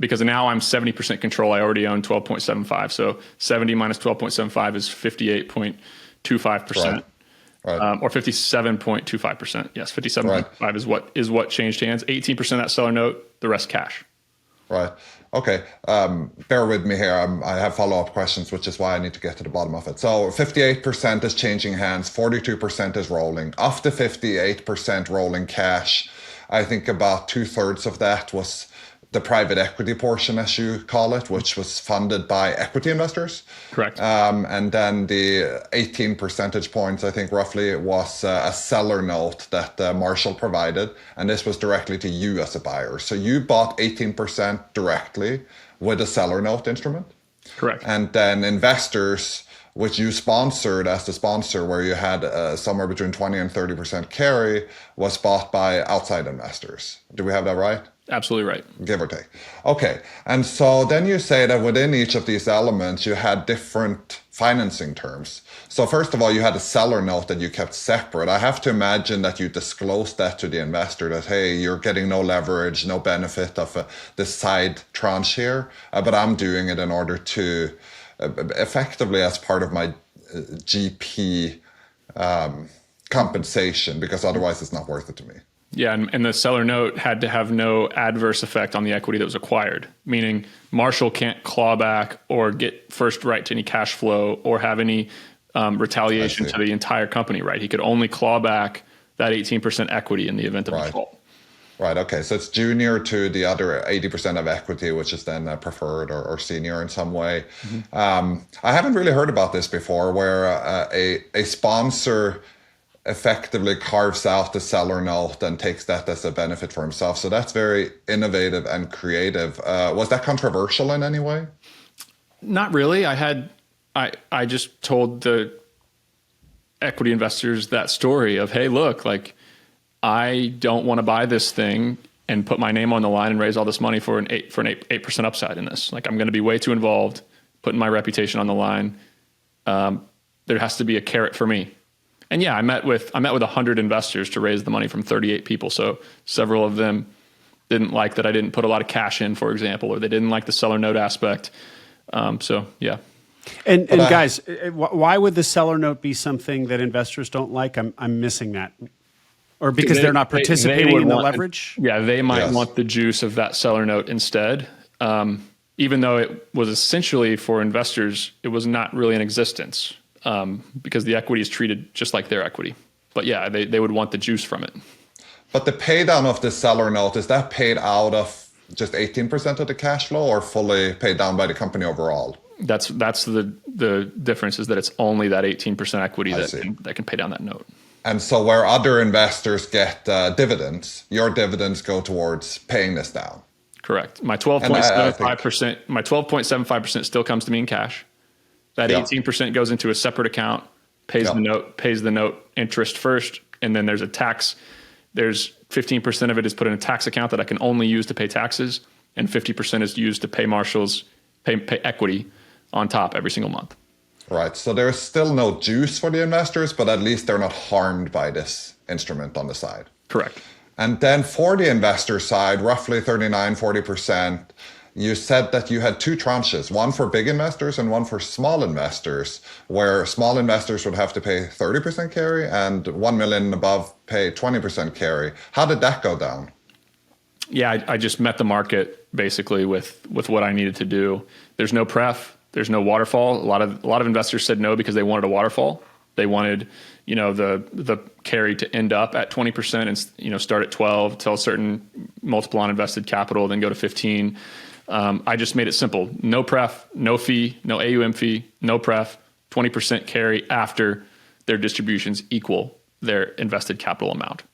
Because now I'm 70% control. I already own 12.75. So 70 minus 12.75 is 58.25%. Right. Or 57.25%. Yes, 57.5 is what changed hands. 18% of that seller note, the rest cash. Right. Okay. Bear with me here. I have follow-up questions, which is why I need to get to the bottom of it. So 58% is changing hands, 42% is rolling. Of the 58% rolling cash, I think about 2/3 of that was the private equity portion, as you call it, which was funded by equity investors. Correct. And then the 18 percentage points, I think roughly, was a seller note that Marshall provided. And this was directly to you as a buyer. So you bought 18% directly with a seller note instrument. Correct. And then investors, which you sponsored as the sponsor, where you had somewhere between 20 and 30% carry, was bought by outside investors. Do we have that right? Absolutely right. Give or take. Okay. And so then you say that within each of these elements, you had different financing terms. So first of all, you had a seller note that you kept separate. I have to imagine that you disclosed that to the investor that, hey, you're getting no leverage, no benefit of this side tranche here, but I'm doing it in order to effectively as part of my GP compensation, because otherwise it's not worth it to me. Yeah, and the seller note had to have no adverse effect on the equity that was acquired, meaning Marshall can't claw back or get first right to any cash flow or have any retaliation to the entire company, right? He could only claw back that 18% equity in the event of default. Right, okay. So it's junior to the other 80% of equity, which is then preferred or senior in some way. I haven't really heard about this before, where a sponsor effectively carves out the seller note and takes that as a benefit for himself. So that's very innovative and creative. Was that controversial in any way? Not really. I just told the equity investors that story of, hey, look, like I don't want to buy this thing and put my name on the line and raise all this money for an 8% upside in this. Like I'm going to be way too involved, putting my reputation on the line. There has to be a carrot for me. And yeah, I met with 100 investors to raise the money from 38 people. So several of them didn't like that I didn't put a lot of cash in, for example, or they didn't like the seller note aspect. So yeah. And guys, why would the seller note be something that investors don't like? I'm missing that. Or because they're not participating in the leverage? Yeah, they might want the juice of that seller note instead. Even though it was essentially for investors, it was not really in existence. Because the equity is treated just like their equity. But yeah, they would want the juice from it. But the pay down of the seller note, is that paid out of just 18% of the cash flow or fully paid down by the company overall? That's the difference, is that it's only that 18% equity that can pay down that note. And so where other investors get dividends, your dividends go towards paying this down. Correct. My 12.75% still comes to me in cash. That 18% goes into a separate account, pays the note interest first, and then there's a tax. There's 15% of it is put in a tax account that I can only use to pay taxes, and 50% is used to pay Marshall's pay equity on top every single month. Right. So there's still no juice for the investors, but at least they're not harmed by this instrument on the side. Correct. And then for the investor side, roughly 39-40%. You said that you had two tranches, one for big investors and one for small investors, where small investors would have to pay 30% carry and 1 million and above pay 20% carry. How did that go down? Yeah, I just met the market basically with what I needed to do. There's no pref, there's no waterfall. A lot of investors said no because they wanted a waterfall. They wanted, the carry to end up at 20% and start at 12, till a certain multiple on invested capital, then go to 15. I just made it simple. No pref, no fee, no AUM fee, no pref, 20% carry after their distributions equal their invested capital amount.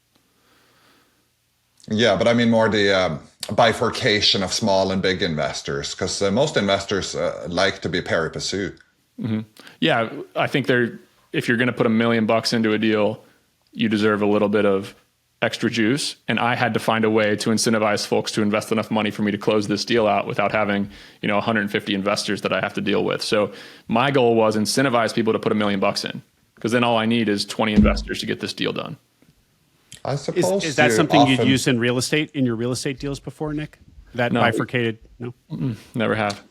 Yeah, but I mean more the bifurcation of small and big investors, because most investors like to be pari passu. Mm-hmm. Yeah, I think if you're going to put $1 million into a deal, you deserve a little bit of extra juice. And I had to find a way to incentivize folks to invest enough money for me to close this deal out without having, 150 investors that I have to deal with. So my goal was incentivize people to put $1 million in, because then all I need is 20 investors to get this deal done. I suppose is that something you'd use in real estate, in your real estate deals before, Nick? That bifurcated? No, never have.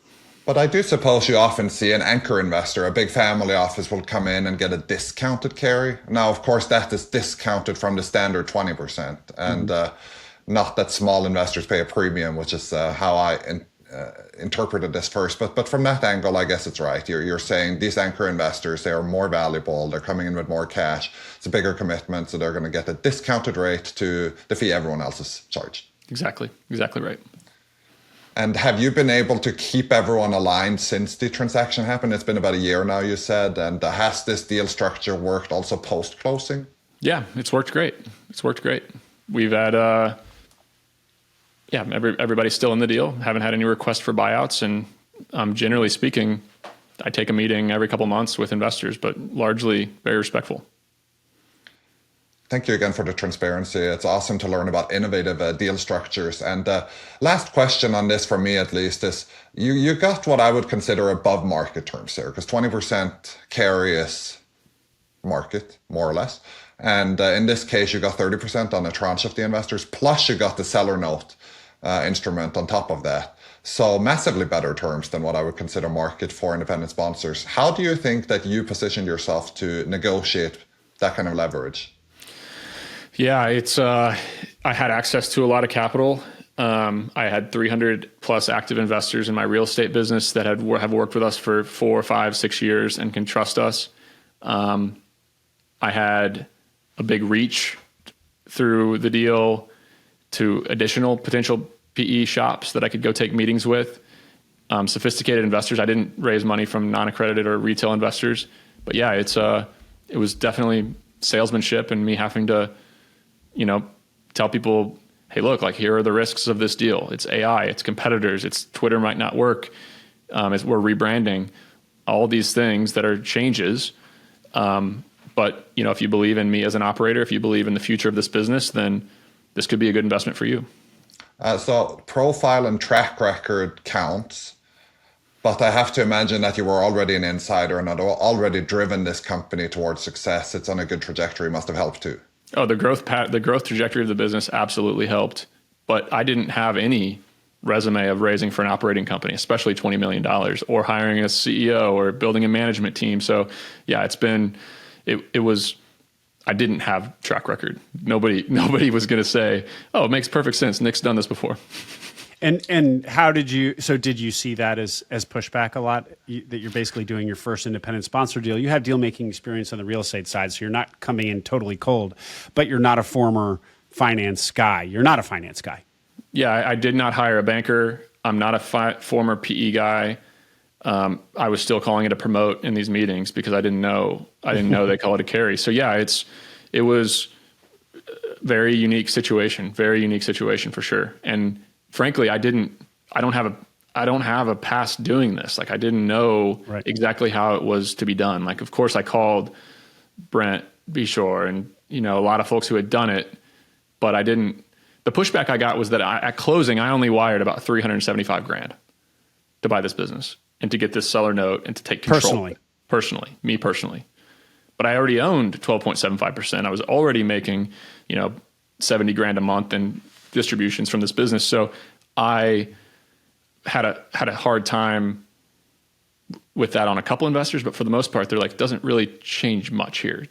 But I do suppose you often see an anchor investor, a big family office will come in and get a discounted carry. Now, of course, that is discounted from the standard 20%, and not that small investors pay a premium, which is how I interpreted this first. But from that angle, I guess it's right. You're saying these anchor investors, they are more valuable. They're coming in with more cash. It's a bigger commitment, so they're going to get a discounted rate to the fee everyone else is charged. Exactly right. And have you been able to keep everyone aligned since the transaction happened? It's been about a year now, you said. And has this deal structure worked also post-closing? Yeah, it's worked great. We've had, everybody's still in the deal. Haven't had any requests for buyouts. And generally speaking, I take a meeting every couple months with investors, but largely very respectful. Thank you again for the transparency. It's awesome to learn about innovative deal structures. And last question on this, for me at least, is you got what I would consider above market terms there, because 20% carry is market, more or less. And in this case, you got 30% on a tranche of the investors, plus you got the seller note instrument on top of that. So massively better terms than what I would consider market for independent sponsors. How do you think that you positioned yourself to negotiate that kind of leverage? Yeah, it's I had access to a lot of capital. I had 300 plus active investors in my real estate business that have worked with us for 4, 5, 6 years and can trust us. I had a big reach through the deal to additional potential PE shops that I could go take meetings with. Sophisticated investors. I didn't raise money from non-accredited or retail investors, but yeah, it was definitely salesmanship and me having to, tell people, hey, look, like here are the risks of this deal. It's AI, it's competitors, it's Twitter might not work. We're rebranding, all these things that are changes. But if you believe in me as an operator, if you believe in the future of this business, then this could be a good investment for you. So profile and track record counts, but I have to imagine that you were already an insider and had already driven this company towards success. It's on a good trajectory, must have helped too. Oh, the growth trajectory of the business absolutely helped, but I didn't have any resume of raising for an operating company, especially $20 million, or hiring a CEO or building a management team. So yeah, I didn't have track record. Nobody was going to say, oh, it makes perfect sense. Nick's done this before. And how did you see that as pushback a lot, that you're basically doing your first independent sponsor deal? You have deal making experience on the real estate side, so you're not coming in totally cold, but you're not a former finance guy. You're not a finance guy. Yeah, I did not hire a banker. I'm not a former PE guy. I was still calling it a promote in these meetings because I didn't know they call it a carry. So yeah, it was a very unique situation for sure. And frankly, I don't have a past doing this. Like I didn't know exactly how it was to be done. Like, of course I called Brent Beshore and, a lot of folks who had done it, but the pushback I got was that at closing, I only wired about $375,000 to buy this business and to get this seller note and to take control. Me personally. But I already owned 12.75%. I was already making, $70,000 a month in distributions from this business. So I had a hard time with that on a couple investors, but for the most part, they're like, it doesn't really change much here.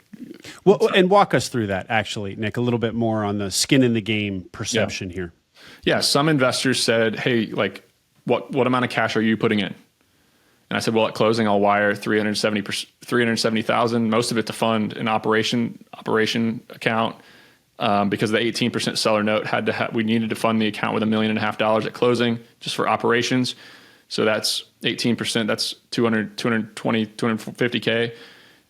Well, and walk us through that actually, Nick, a little bit more on the skin in the game perception here. Yeah. Some investors said, hey, like what amount of cash are you putting in? And I said, well, at closing, I'll wire $370,000, most of it to fund an operation account. Because the 18% seller note we needed to fund the account with $1.5 million at closing just for operations. So that's 18%. That's 220, 250K.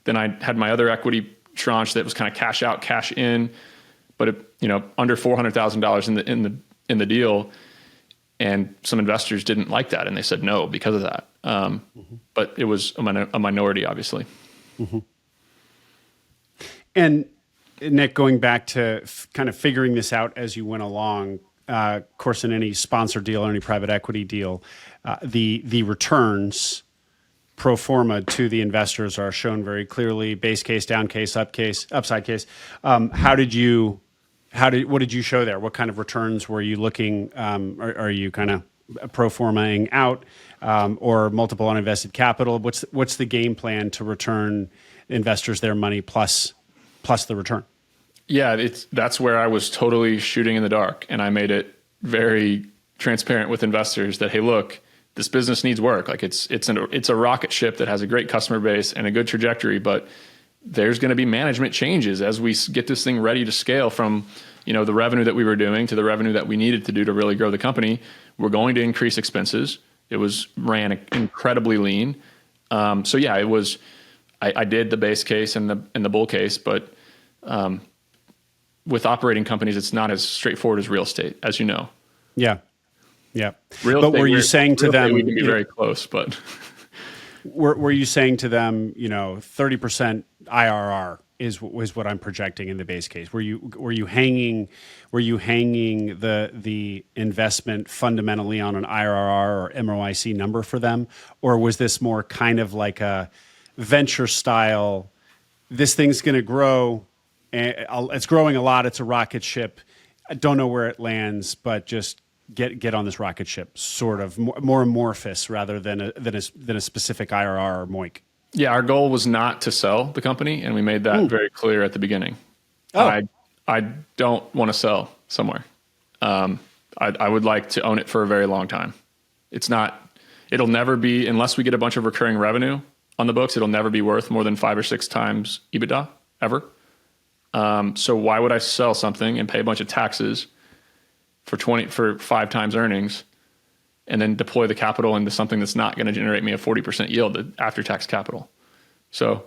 Then I had my other equity tranche that was kind of cash out, cash in, but under $400,000 in the deal. And some investors didn't like that, and they said no because of that. But it was a minority, obviously. Mm-hmm. And Nick, going back to kind of figuring this out as you went along, of course, in any sponsor deal or any private equity deal, the returns pro forma to the investors are shown very clearly: base case, down case, upside case. What did you show there? What kind of returns were you looking? Are you kind of pro formaing out, or multiple uninvested capital? What's the game plan to return investors their money plus the return? Yeah, that's where I was totally shooting in the dark, and I made it very transparent with investors that, hey, look, this business needs work. Like it's a rocket ship that has a great customer base and a good trajectory, but there's going to be management changes as we get this thing ready to scale from, the revenue that we were doing to the revenue that we needed to do to really grow the company. We're going to increase expenses. It ran incredibly lean. So yeah, it was. I did the base case and the bull case, but with operating companies, it's not as straightforward as real estate, as you know. Yeah. Yeah. But were you saying to them, we can be very close, but were you saying to them, 30% IRR is what I'm projecting in the base case. Were you hanging the investment fundamentally on an IRR or MOIC number for them, or was this more kind of like a venture style? This thing's going to grow. It's growing a lot. It's a rocket ship. I don't know where it lands, but just get on this rocket ship. Sort of more amorphous rather than a specific IRR or MOIC. Yeah, our goal was not to sell the company, and we made that very clear at the beginning. Oh. I don't want to sell somewhere. I would like to own it for a very long time. It'll never be, unless we get a bunch of recurring revenue on the books, it'll never be worth more than 5 or 6 times EBITDA ever. So why would I sell something and pay a bunch of taxes for 5 times earnings and then deploy the capital into something that's not going to generate me a 40% yield after tax capital? So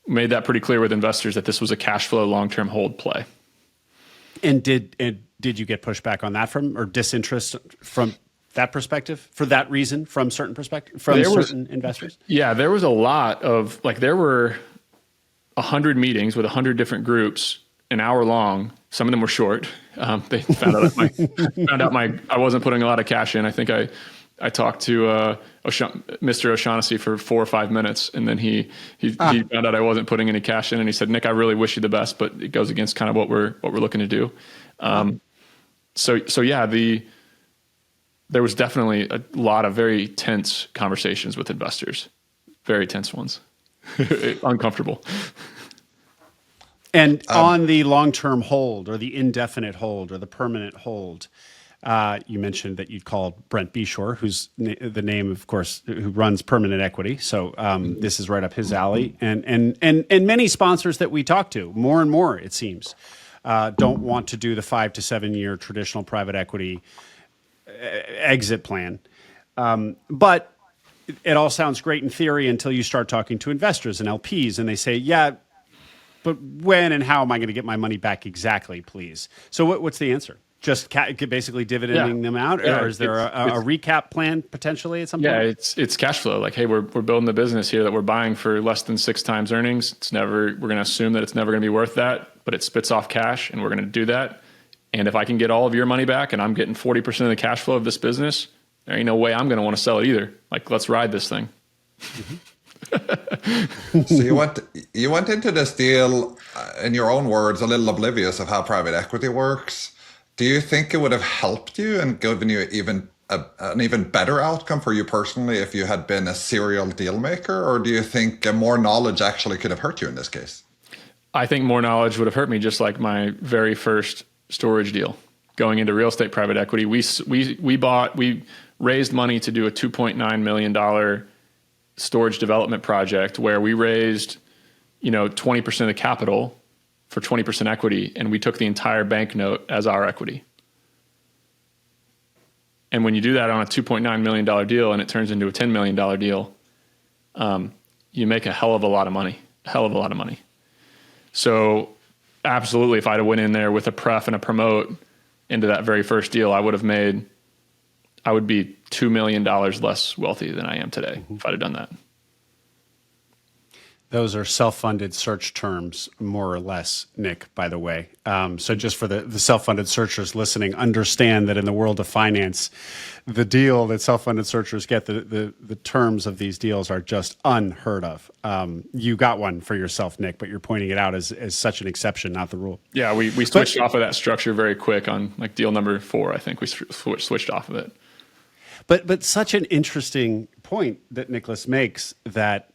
made that pretty clear with investors that this was a cash flow long-term hold play. And did you get pushback on that or disinterest from that perspective, for that reason, from certain investors? Yeah, there was a lot of, there were 100 meetings with 100 different groups, an hour long. Some of them were short. They found out I wasn't putting a lot of cash in. I think I talked to Mr. O'Shaughnessy for 4 or 5 minutes, and then he found out I wasn't putting any cash in, and he said, "Nick, I really wish you the best, but it goes against kind of what we're looking to do." So yeah, there was definitely a lot of very tense conversations with investors, very tense ones, uncomfortable. And on the long-term hold or the indefinite hold or the permanent hold, you mentioned that you'd called Brent Beshore, who's the name, of course, who runs Permanent Equity. So this is right up his alley. And many sponsors that we talk to, more and more, it seems, don't want to do the 5 to 7 year traditional private equity exit plan. But it all sounds great in theory until you start talking to investors and LPs, and they say, yeah, but when and how am I going to get my money back exactly, please? So what's the answer? Just basically dividending them out, or is there a recap plan potentially at some point? Yeah, it's cash flow. Like, hey, we're building the business here that we're buying for less than 6 times earnings. We're going to assume that it's never going to be worth that, but it spits off cash, and we're going to do that. And if I can get all of your money back, and I'm getting 40% of the cash flow of this business, there ain't no way I'm going to want to sell it either. Like, let's ride this thing. Mm-hmm. So you went into this deal, in your own words, a little oblivious of how private equity works. Do you think it would have helped you and given you an even better outcome for you personally if you had been a serial deal maker, or do you think more knowledge actually could have hurt you in this case? I think more knowledge would have hurt me, just like my very first storage deal. Going into real estate private equity, we raised money to do a $2.9 million storage development project where we raised, 20% of the capital for 20% equity, and we took the entire bank note as our equity. And when you do that on a $2.9 million deal and it turns into a $10 million deal, you make a hell of a lot of money. So absolutely, if I'd have went in there with a pref and a promote into that very first deal, I would be $2 million less wealthy than I am today if I'd have done that. Those are self-funded search terms, more or less, Nick, by the way. So just for the self-funded searchers listening, understand that in the world of finance, the deal that self-funded searchers get, the terms of these deals are just unheard of. You got one for yourself, Nick, but you're pointing it out as such an exception, not the rule. Yeah, we switched off of that structure very quick on deal number 4. I think we switched off of it. But such an interesting point that Niklas makes, that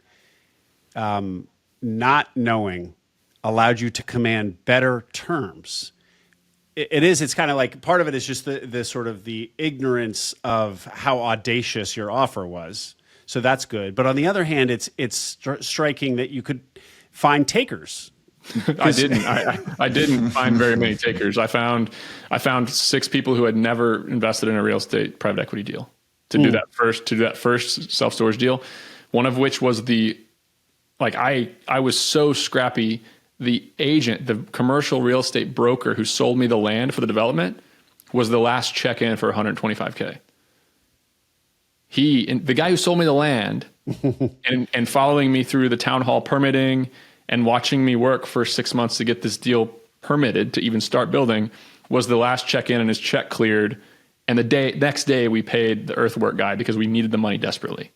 not knowing allowed you to command better terms. It's kind of like, part of it is just the sort of the ignorance of how audacious your offer was. So that's good. But on the other hand, it's striking that you could find takers. I didn't find very many takers. I found 6 people who had never invested in a real estate private equity deal to do that first self-storage deal. One of which was I was so scrappy. The agent, the commercial real estate broker who sold me the land for the development, was the last check in for $125K. The guy who sold me the land and following me through the town hall permitting And watching me work for 6 months to get this deal permitted to even start building was the last check-in, and his check cleared. And the next day we paid the earthwork guy because we needed the money desperately.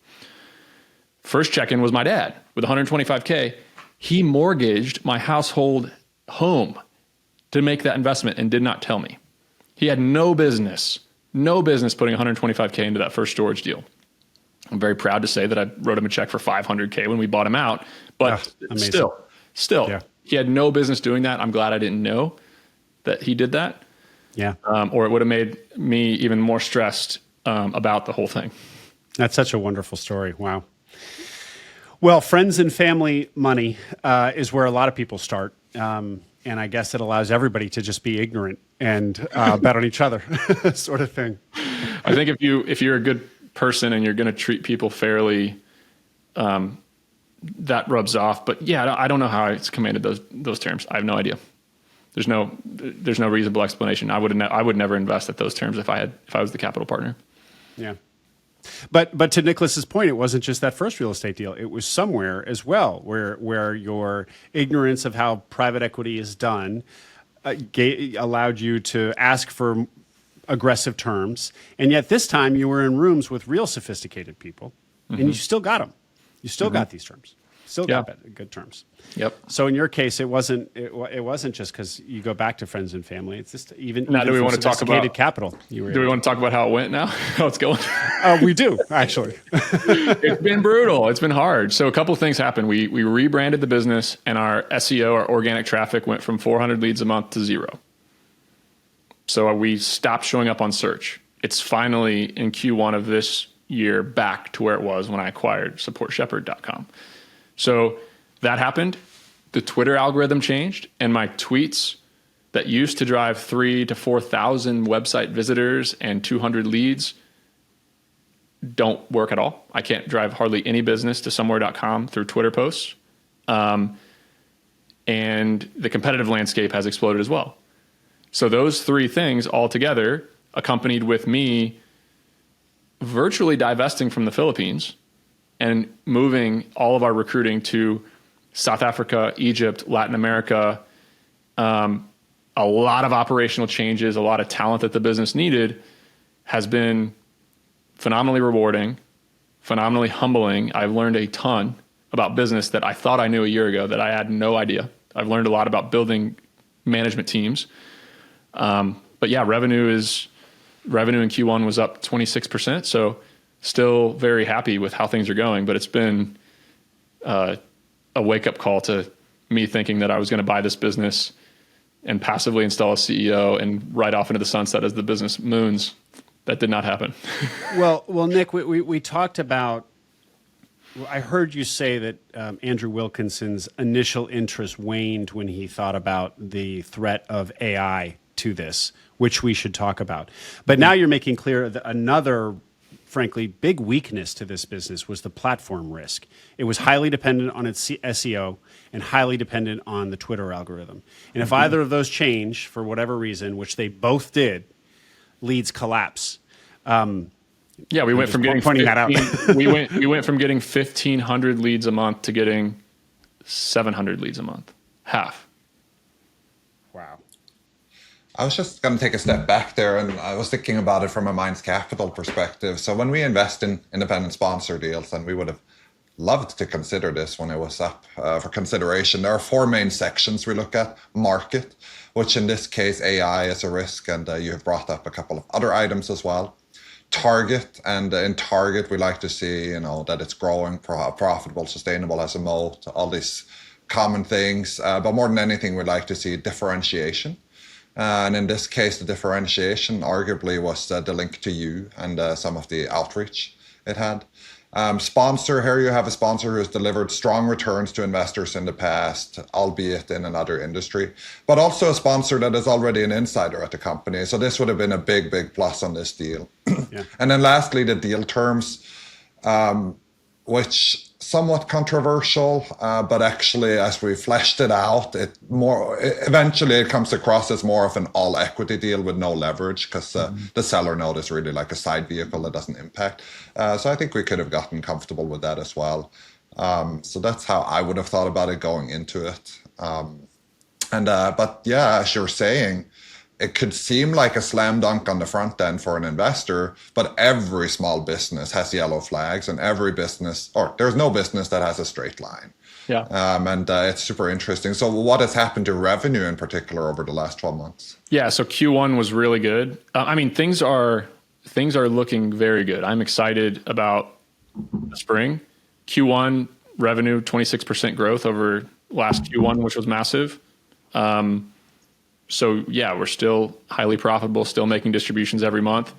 First check-in was my dad with $125K. He mortgaged my household home to make that investment and did not tell me. He had no business putting $125K into that first storage deal. I'm very proud to say that I wrote him a check for $500K when we bought him out, but still, yeah. He had no business doing that. I'm glad I didn't know that he did that. Yeah. Or it would have made me even more stressed about the whole thing. That's such a wonderful story. Wow. Well, friends and family money is where a lot of people start. And I guess it allows everybody to just be ignorant and bet on each other sort of thing. I think if you're a good person and you're going to treat people fairly, that rubs off. But yeah, I don't know how it's commanded those terms. I have no idea. There's no reasonable explanation. I would never invest at those terms if I was the capital partner. Yeah. But to Niklas's point, it wasn't just that first real estate deal. It was somewhere as well where your ignorance of how private equity is done allowed you to ask for aggressive terms. And yet this time you were in rooms with real sophisticated people, and you still got them. You still got these terms. Still got good terms. Yep. So in your case, it wasn't just because you go back to friends and family. It's just even now. Do we want to talk about capital? Do we want to talk about how it went now? How it's going? We do actually. It's been brutal. It's been hard. So a couple of things happened. We rebranded the business, and our SEO, our organic traffic, went from 400 leads a month to 0. So we stopped showing up on search. It's finally in Q1 of this year back to where it was when I acquired supportshepherd.com. So that happened. The Twitter algorithm changed, and my tweets that used to drive 3,000 to 4,000 website visitors and 200 leads don't work at all. I can't drive hardly any business to somewhere.com through Twitter posts. And the competitive landscape has exploded as well. So those three things all together, accompanied with me virtually divesting from the Philippines and moving all of our recruiting to South Africa, Egypt, Latin America, a lot of operational changes, a lot of talent that the business needed, has been phenomenally rewarding, phenomenally humbling. I've learned a ton about business that I thought I knew a year ago that I had no idea. I've learned a lot about building management teams. But yeah, revenue in Q1 was up 26%. So still very happy with how things are going, but it's been a wake-up call to me thinking that I was going to buy this business and passively install a CEO and ride off into the sunset as the business moons. That did not happen. Well, Nick, we talked about, I heard you say that Andrew Wilkinson's initial interest waned when he thought about the threat of AI to this, which we should talk about. But now you're making clear that another, frankly, big weakness to this business was the platform risk. It was highly dependent on its SEO and highly dependent on the Twitter algorithm. And if either of those change for whatever reason, which they both did, leads collapse. Yeah, we went from getting we went from getting 1,500 leads a month to getting 700 leads a month. Half. Wow. I was just going to take a step back there, and I was thinking about it from a Minds Capital perspective. So when we invest in independent sponsor deals, and we would have loved to consider this when it was up for consideration, there are 4 main sections we look at. Market, which in this case AI is a risk, and you have brought up a couple of other items as well. Target, and in target we like to see that it's growing, profitable, sustainable, has a moat, all these common things. But more than anything, we'd like to see differentiation. And in this case, the differentiation arguably was the link to you and some of the outreach it had. Sponsor, here you have a sponsor who has delivered strong returns to investors in the past, albeit in another industry, but also a sponsor that is already an insider at the company. So this would have been a big, big plus on this deal. Yeah. And then lastly, the deal terms, which somewhat controversial, but actually as we fleshed it out, eventually it comes across as more of an all equity deal with no leverage, because the seller note is really like a side vehicle that doesn't impact. So I think we could have gotten comfortable with that as well. So that's how I would have thought about it going into it. But yeah, as you're saying, it could seem like a slam dunk on the front end for an investor, but every small business has yellow flags, and every business, or there's no business that has a straight line. Yeah. It's super interesting. So what has happened to revenue in particular over the last 12 months? Yeah. So Q1 was really good. Things are looking very good. I'm excited about the spring. Q1 revenue, 26% growth over last Q1, which was massive. So yeah, we're still highly profitable, still making distributions every month.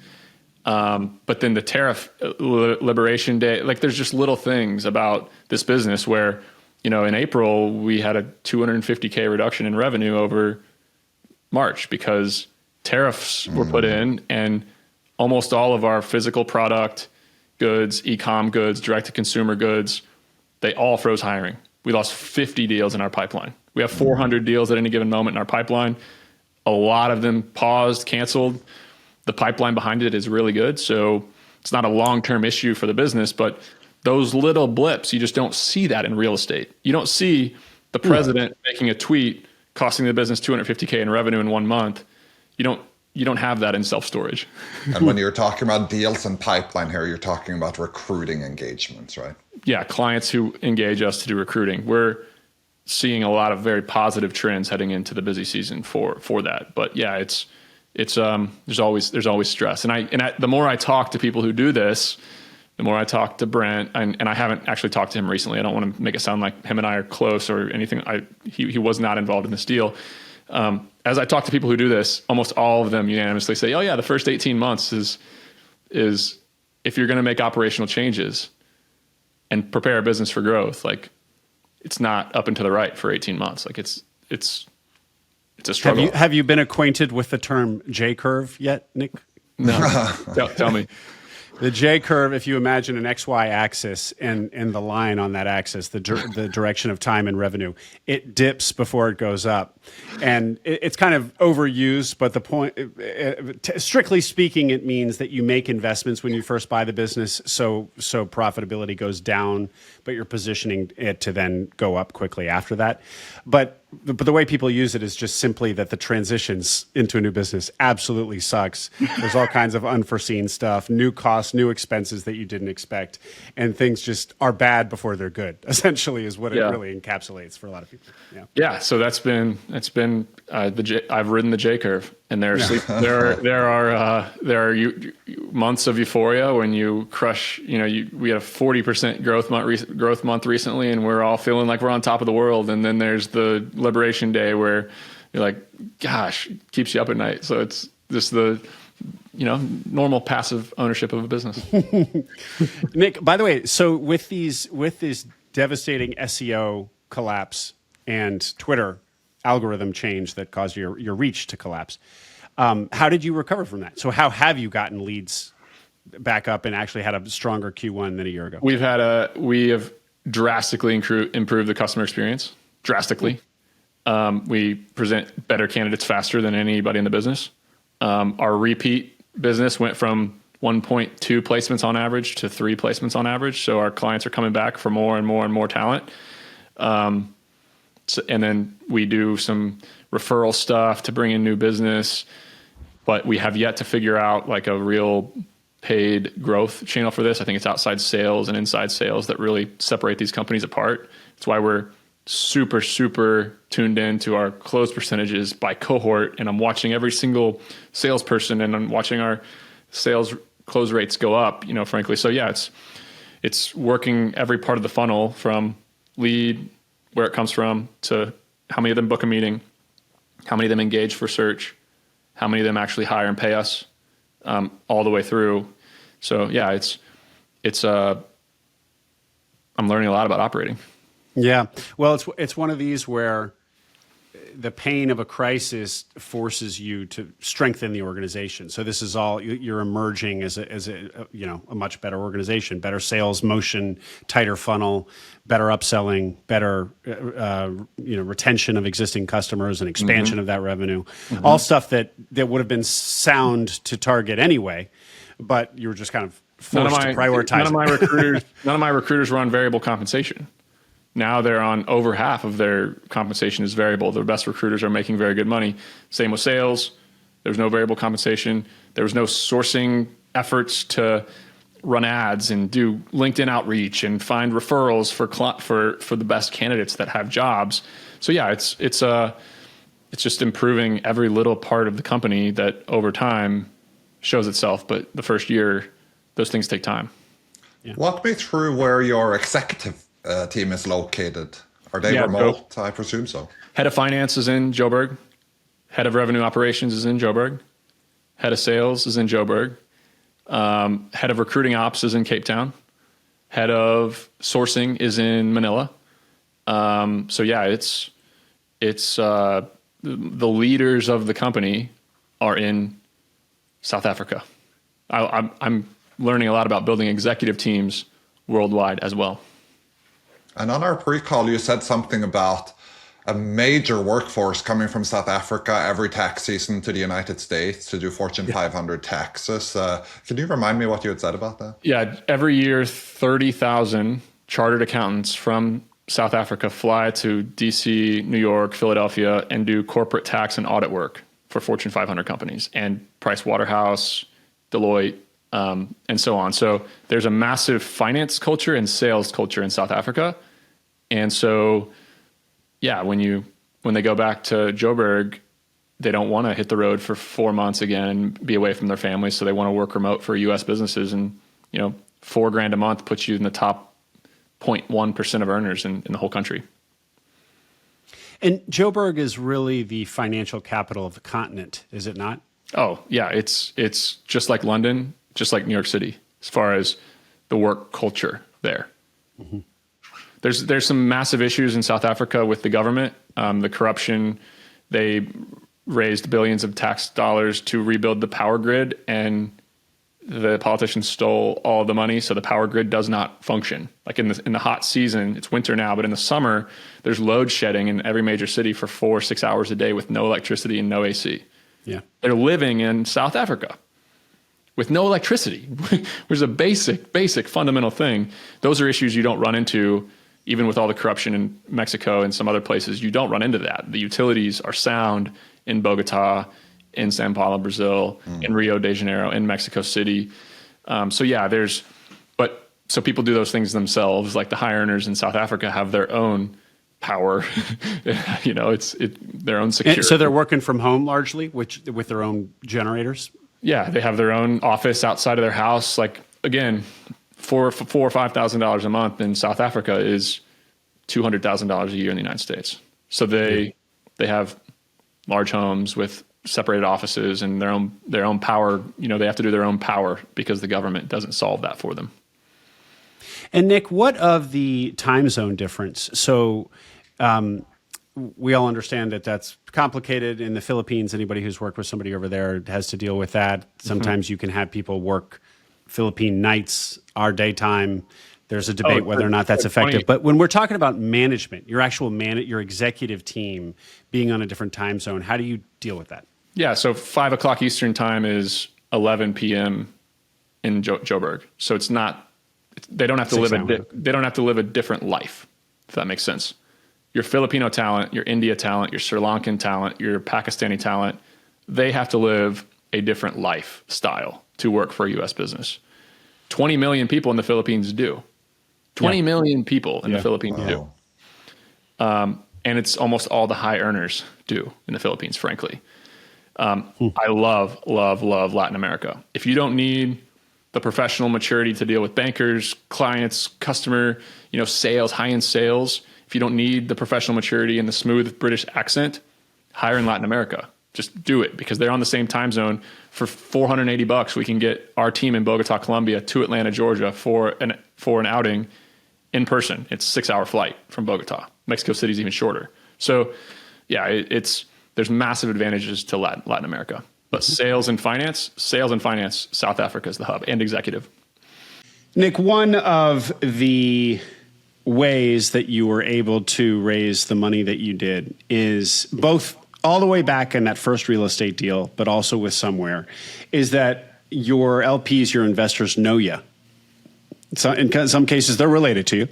But then the tariff liberation day, like there's just little things about this business where, in April we had a $250K reduction in revenue over March because tariffs were put in, and almost all of our physical product goods, e-com goods, direct-to-consumer goods, they all froze hiring. We lost 50 deals in our pipeline. We have 400 deals at any given moment in our pipeline. A lot of them paused, canceled. The pipeline behind it is really good. So it's not a long-term issue for the business, but those little blips, you just don't see that in real estate. You don't see the president making a tweet costing the business $250K in revenue in 1 month. You don't have that in self-storage. And when you're talking about deals and pipeline here, you're talking about recruiting engagements, right? Yeah, clients who engage us to do recruiting. We're seeing a lot of very positive trends heading into the busy season for that. But yeah, it's there's always stress. And the more I talk to people who do this, the more I talk to Brent, and I haven't actually talked to him recently. I don't want to make it sound like him and I are close or anything. He was not involved in this deal. As I talk to people who do this, almost all of them unanimously say, "Oh yeah, the first 18 months is if you're going to make operational changes and prepare a business for growth, like it's not up and to the right for 18 months. Like it's a struggle." Have you been acquainted with the term J curve yet, Nick? No, tell me. The J curve, if you imagine an XY axis and the line on that axis, the direction of time and revenue, it dips before it goes up. And it's kind of overused, but the point, strictly speaking, it means that you make investments when you first buy the business, so profitability goes down, but you're positioning it to then go up quickly after that. But the way people use it is just simply that the transitions into a new business absolutely sucks. There's all kinds of unforeseen stuff, new costs, new expenses that you didn't expect, and things just are bad before they're good, essentially is what it really encapsulates for a lot of people. Yeah. So that's been I've ridden the J curve, and there are months of euphoria when you crush. We had a 40% growth month recently, and we're all feeling like we're on top of the world. And then there's the Liberation Day where you're like, gosh, it keeps you up at night. So it's just the normal passive ownership of a business. Nick, by the way, so with this devastating SEO collapse and Twitter algorithm change that caused your reach to collapse, how did you recover from that? So how have you gotten leads back up and actually had a stronger Q1 than a year ago? We have drastically improved the customer experience. Drastically. We present better candidates faster than anybody in the business. Our repeat business went from 1.2 placements on average to 3 placements on average. So our clients are coming back for more and more and more talent. And then we do some referral stuff to bring in new business, but we have yet to figure out like a real paid growth channel for this. I think it's outside sales and inside sales that really separate these companies apart. That's why we're super, super tuned in to our close percentages by cohort. And I'm watching every single salesperson, and I'm watching our sales close rates go up, frankly. So yeah, it's working every part of the funnel from lead, where it comes from, to how many of them book a meeting, how many of them engage for search, how many of them actually hire and pay us, all the way through. So yeah, I'm learning a lot about operating. Yeah. Well, it's one of these where the pain of a crisis forces you to strengthen the organization. So this is all you're emerging as a much better organization, better sales motion, tighter funnel, better upselling, better retention of existing customers and expansion of that revenue. All stuff that would have been sound to target anyway, but you were just kind of forced to prioritize. None of my recruiters were on variable compensation. Now they're on over half of their compensation is variable. The best recruiters are making very good money. Same with sales. There was no variable compensation. There was no sourcing efforts to run ads and do LinkedIn outreach and find referrals for the best candidates that have jobs. So yeah, it's just improving every little part of the company that over time shows itself. But the first year, those things take time. Yeah. Walk me through where your executive team is located. Are they remote? So, I presume so. Head of finance is in Joburg. Head of revenue operations is in Joburg. Head of sales is in Joburg. Head of recruiting ops is in Cape Town. Head of sourcing is in Manila. So yeah, it's the leaders of the company are in South Africa. I'm learning a lot about building executive teams worldwide as well. And on our pre-call, you said something about a major workforce coming from South Africa every tax season to the United States to do Fortune 500 taxes. Can you remind me what you had said about that? Yeah, every year, 30,000 chartered accountants from South Africa fly to DC, New York, Philadelphia, and do corporate tax and audit work for Fortune 500 companies and Price Waterhouse, Deloitte, and so on. So there's a massive finance culture and sales culture in South Africa. And so, yeah, when they go back to Joburg, they don't want to hit the road for 4 months again and be away from their families. So they want to work remote for U.S. businesses. And, $4,000 a month puts you in the top 0.1% of earners in the whole country. And Joburg is really the financial capital of the continent, is it not? Oh, yeah. It's just like London, just like New York City, as far as the work culture there. Mm-hmm. There's some massive issues in South Africa with the government, the corruption. They raised billions of tax dollars to rebuild the power grid, and the politicians stole all of the money, so the power grid does not function. Like in the hot season, it's winter now, but in the summer, there's load shedding in every major city for 4 or 6 hours a day with no electricity and no AC. Yeah, they're living in South Africa with no electricity, which is a basic fundamental thing. Those are issues you don't run into. Even with all the corruption in Mexico and some other places, you don't run into that. The utilities are sound in Bogota, in Sao Paulo, Brazil, in Rio de Janeiro, in Mexico City. So people do those things themselves. Like the high earners in South Africa have their own power, it's their own security. And so they're working from home largely, with their own generators? Yeah, they have their own office outside of their house. Like, again, $4,000 or $5,000 a month in South Africa is $200,000 a year in the United States. So they have large homes with separated offices and their own power. They have to do their own power because the government doesn't solve that for them. And Nick, what of the time zone difference? So we all understand that that's complicated in the Philippines. Anybody who's worked with somebody over there has to deal with that. Sometimes you can have people work Philippine nights, our daytime. There's a debate whether or not that's effective. But when we're talking about management, your actual your executive team being on a different time zone, how do you deal with that? Yeah, so 5 o'clock Eastern time is 11 p.m. in Joburg. So it's not. They don't have to live a different life, if that makes sense. Your Filipino talent, your India talent, your Sri Lankan talent, your Pakistani talent, they have to live a different lifestyle to work for a U.S. business. 20 million people in the Philippines do. 20 million people in the Philippines do. And it's almost all the high earners do in the Philippines, frankly. I love Latin America. If you don't need the professional maturity to deal with bankers, clients, customer, sales, high-end sales, if you don't need the professional maturity and the smooth British accent, hire in Latin America. Just do it because they're on the same time zone. For $480, we can get our team in Bogota, Colombia, to Atlanta, Georgia for an outing in person. It's a 6-hour flight from Bogota. Mexico City's even shorter. So, yeah, there's massive advantages to Latin America. But sales and finance, South Africa is the hub, and executive. Nick, one of the ways that you were able to raise the money that you did is both all the way back in that first real estate deal, but also with Somewhere, is that your LPs, your investors know you. So in some cases, they're related to you.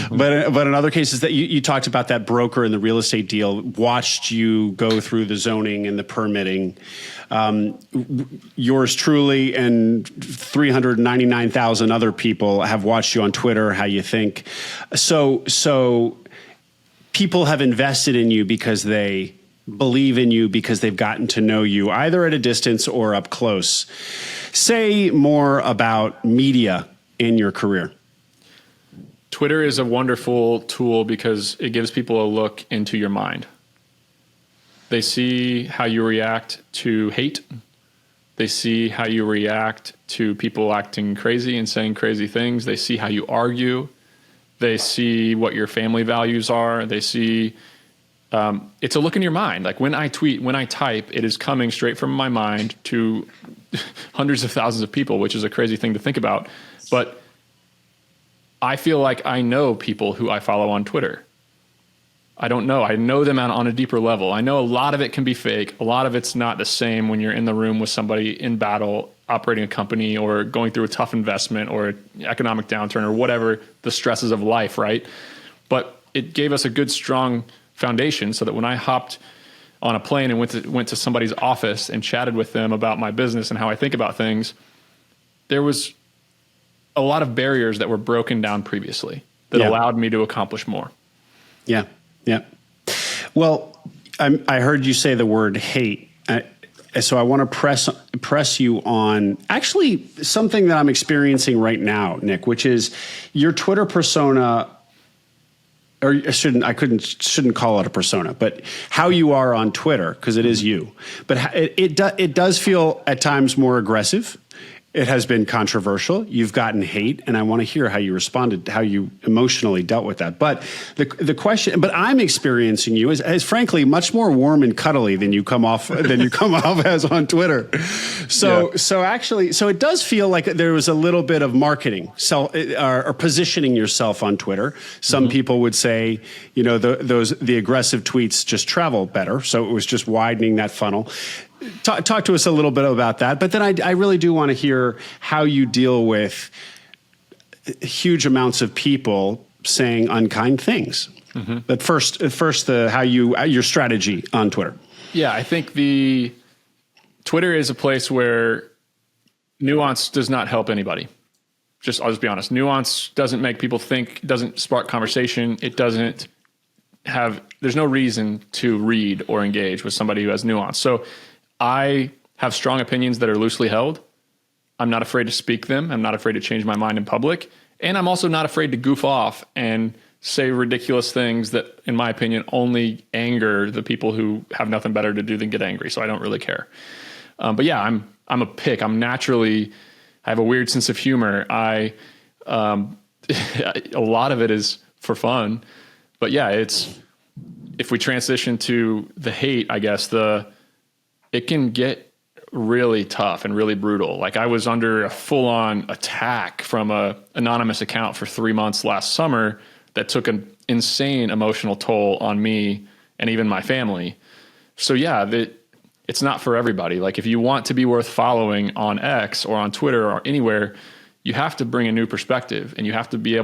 But in other cases, that you talked about that broker in the real estate deal, watched you go through the zoning and the permitting. Yours truly and 399,000 other people have watched you on Twitter, how you think. So people have invested in you because they believe in you, because they've gotten to know you either at a distance or up close. Say more about media in your career. Twitter is a wonderful tool because it gives people a look into your mind. They see how you react to hate. They see how you react to people acting crazy and saying crazy things. They see how you argue. They see what your family values are. They see, it's a look in your mind. Like when I tweet, when I type, it is coming straight from my mind to hundreds of thousands of people, which is a crazy thing to think about. But I feel like I know people who I follow on Twitter. I don't know. I know them on a deeper level. I know a lot of it can be fake. A lot of it's not the same when you're in the room with somebody in battle, operating a company or going through a tough investment or an economic downturn or whatever the stresses of life, right? But it gave us a good, strong foundation so that when I hopped on a plane and went to somebody's office and chatted with them about my business and how I think about things, there was a lot of barriers that were broken down previously that allowed me to accomplish more. Yeah. Yeah. Well, I heard you say the word hate. So I want to press you on actually something that I'm experiencing right now, Nick, which is your Twitter persona, or shouldn't call it a persona, but how you are on Twitter, because it is you. But it does feel at times more aggressive. It has been controversial. You've gotten hate, and I want to hear how you responded, how you emotionally dealt with that. But the question, but I'm experiencing you as frankly much more warm and cuddly than you come off as on Twitter. So it does feel like there was a little bit of marketing, or positioning yourself on Twitter. Some people would say, the aggressive tweets just travel better, so it was just widening that funnel. Talk to us a little bit about that, but then I really do want to hear how you deal with huge amounts of people saying unkind things. But first, your strategy on Twitter. Yeah, I think Twitter is a place where nuance does not help anybody. I'll just be honest. Nuance doesn't make people think, doesn't spark conversation. There's no reason to read or engage with somebody who has nuance. So I have strong opinions that are loosely held. I'm not afraid to speak them. I'm not afraid to change my mind in public. And I'm also not afraid to goof off and say ridiculous things that, in my opinion, only anger the people who have nothing better to do than get angry. So I don't really care. But yeah, I'm a pick. I have a weird sense of humor. A lot of it is for fun. But yeah, if we transition to the hate, I guess it can get really tough and really brutal. Like I was under a full-on attack from a anonymous account for 3 months last summer that took an insane emotional toll on me and even my family. So yeah, it's not for everybody. Like if you want to be worth following on X or on Twitter or anywhere, you have to bring a new perspective, and you have to be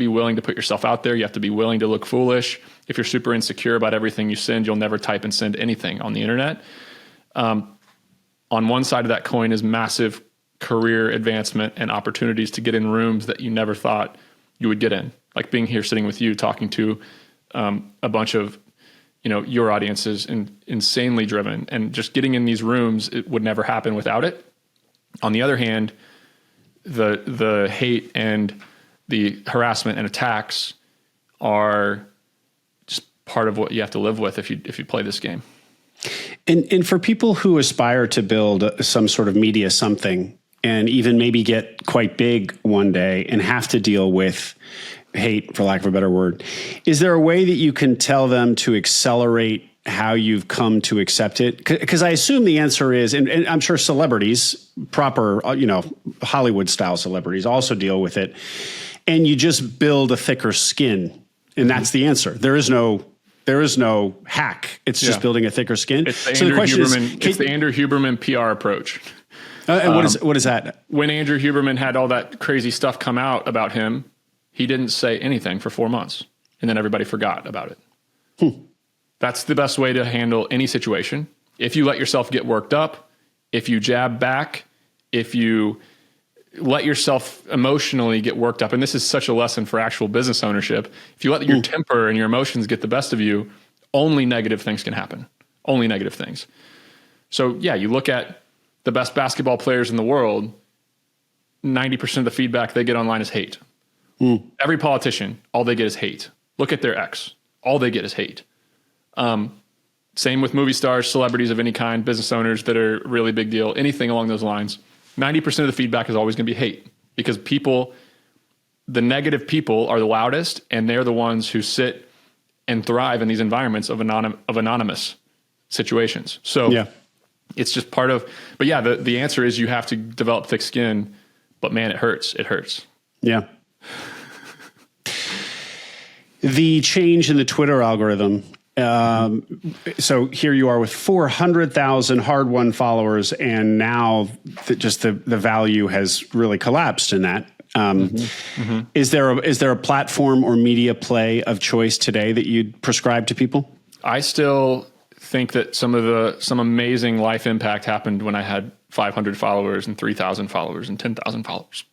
willing to put yourself out there. You have to be willing to look foolish. If you're super insecure about everything you send, you'll never type and send anything on the internet. On one side of that coin is massive career advancement and opportunities to get in rooms that you never thought you would get in. Like being here sitting with you, talking to a bunch of your audience is insanely driven, and just getting in these rooms, it would never happen without it. On the other hand, the hate and the harassment and attacks are just part of what you have to live with if you play this game. And for people who aspire to build some sort of media something, and even maybe get quite big one day and have to deal with hate, for lack of a better word, is there a way that you can tell them to accelerate how you've come to accept it? Because I assume the answer is, and I'm sure celebrities, proper, Hollywood style celebrities also deal with it, and you just build a thicker skin, and that's the answer. There is no hack. It's just building a thicker skin. It's the Andrew Huberman PR approach. And what is that? When Andrew Huberman had all that crazy stuff come out about him, he didn't say anything for 4 months, and then everybody forgot about it. That's the best way to handle any situation. If you let yourself get worked up, if you jab back, if you let yourself emotionally get worked up, and this is such a lesson for actual business ownership, if you let your temper and your emotions get the best of you, only negative things can happen. Only negative things. So yeah, you look at the best basketball players in the world, 90% of the feedback they get online is hate. Every politician, all they get is hate. Look at their ex. All they get is hate. Same with movie stars, celebrities of any kind, business owners that are really big deal, anything along those lines. 90% of the feedback is always going to be hate, because the negative people are the loudest, and they're the ones who sit and thrive in these environments of anonymous situations. So it's just part of, but yeah, the answer is you have to develop thick skin, but man, it hurts. It hurts. Yeah. The change in the Twitter algorithm. So here you are with 400,000 hard-won followers, and now the value has really collapsed in that. Is there a platform or media play of choice today that you'd prescribe to people? I still think that some amazing life impact happened when I had 500 followers and 3,000 followers and 10,000 followers.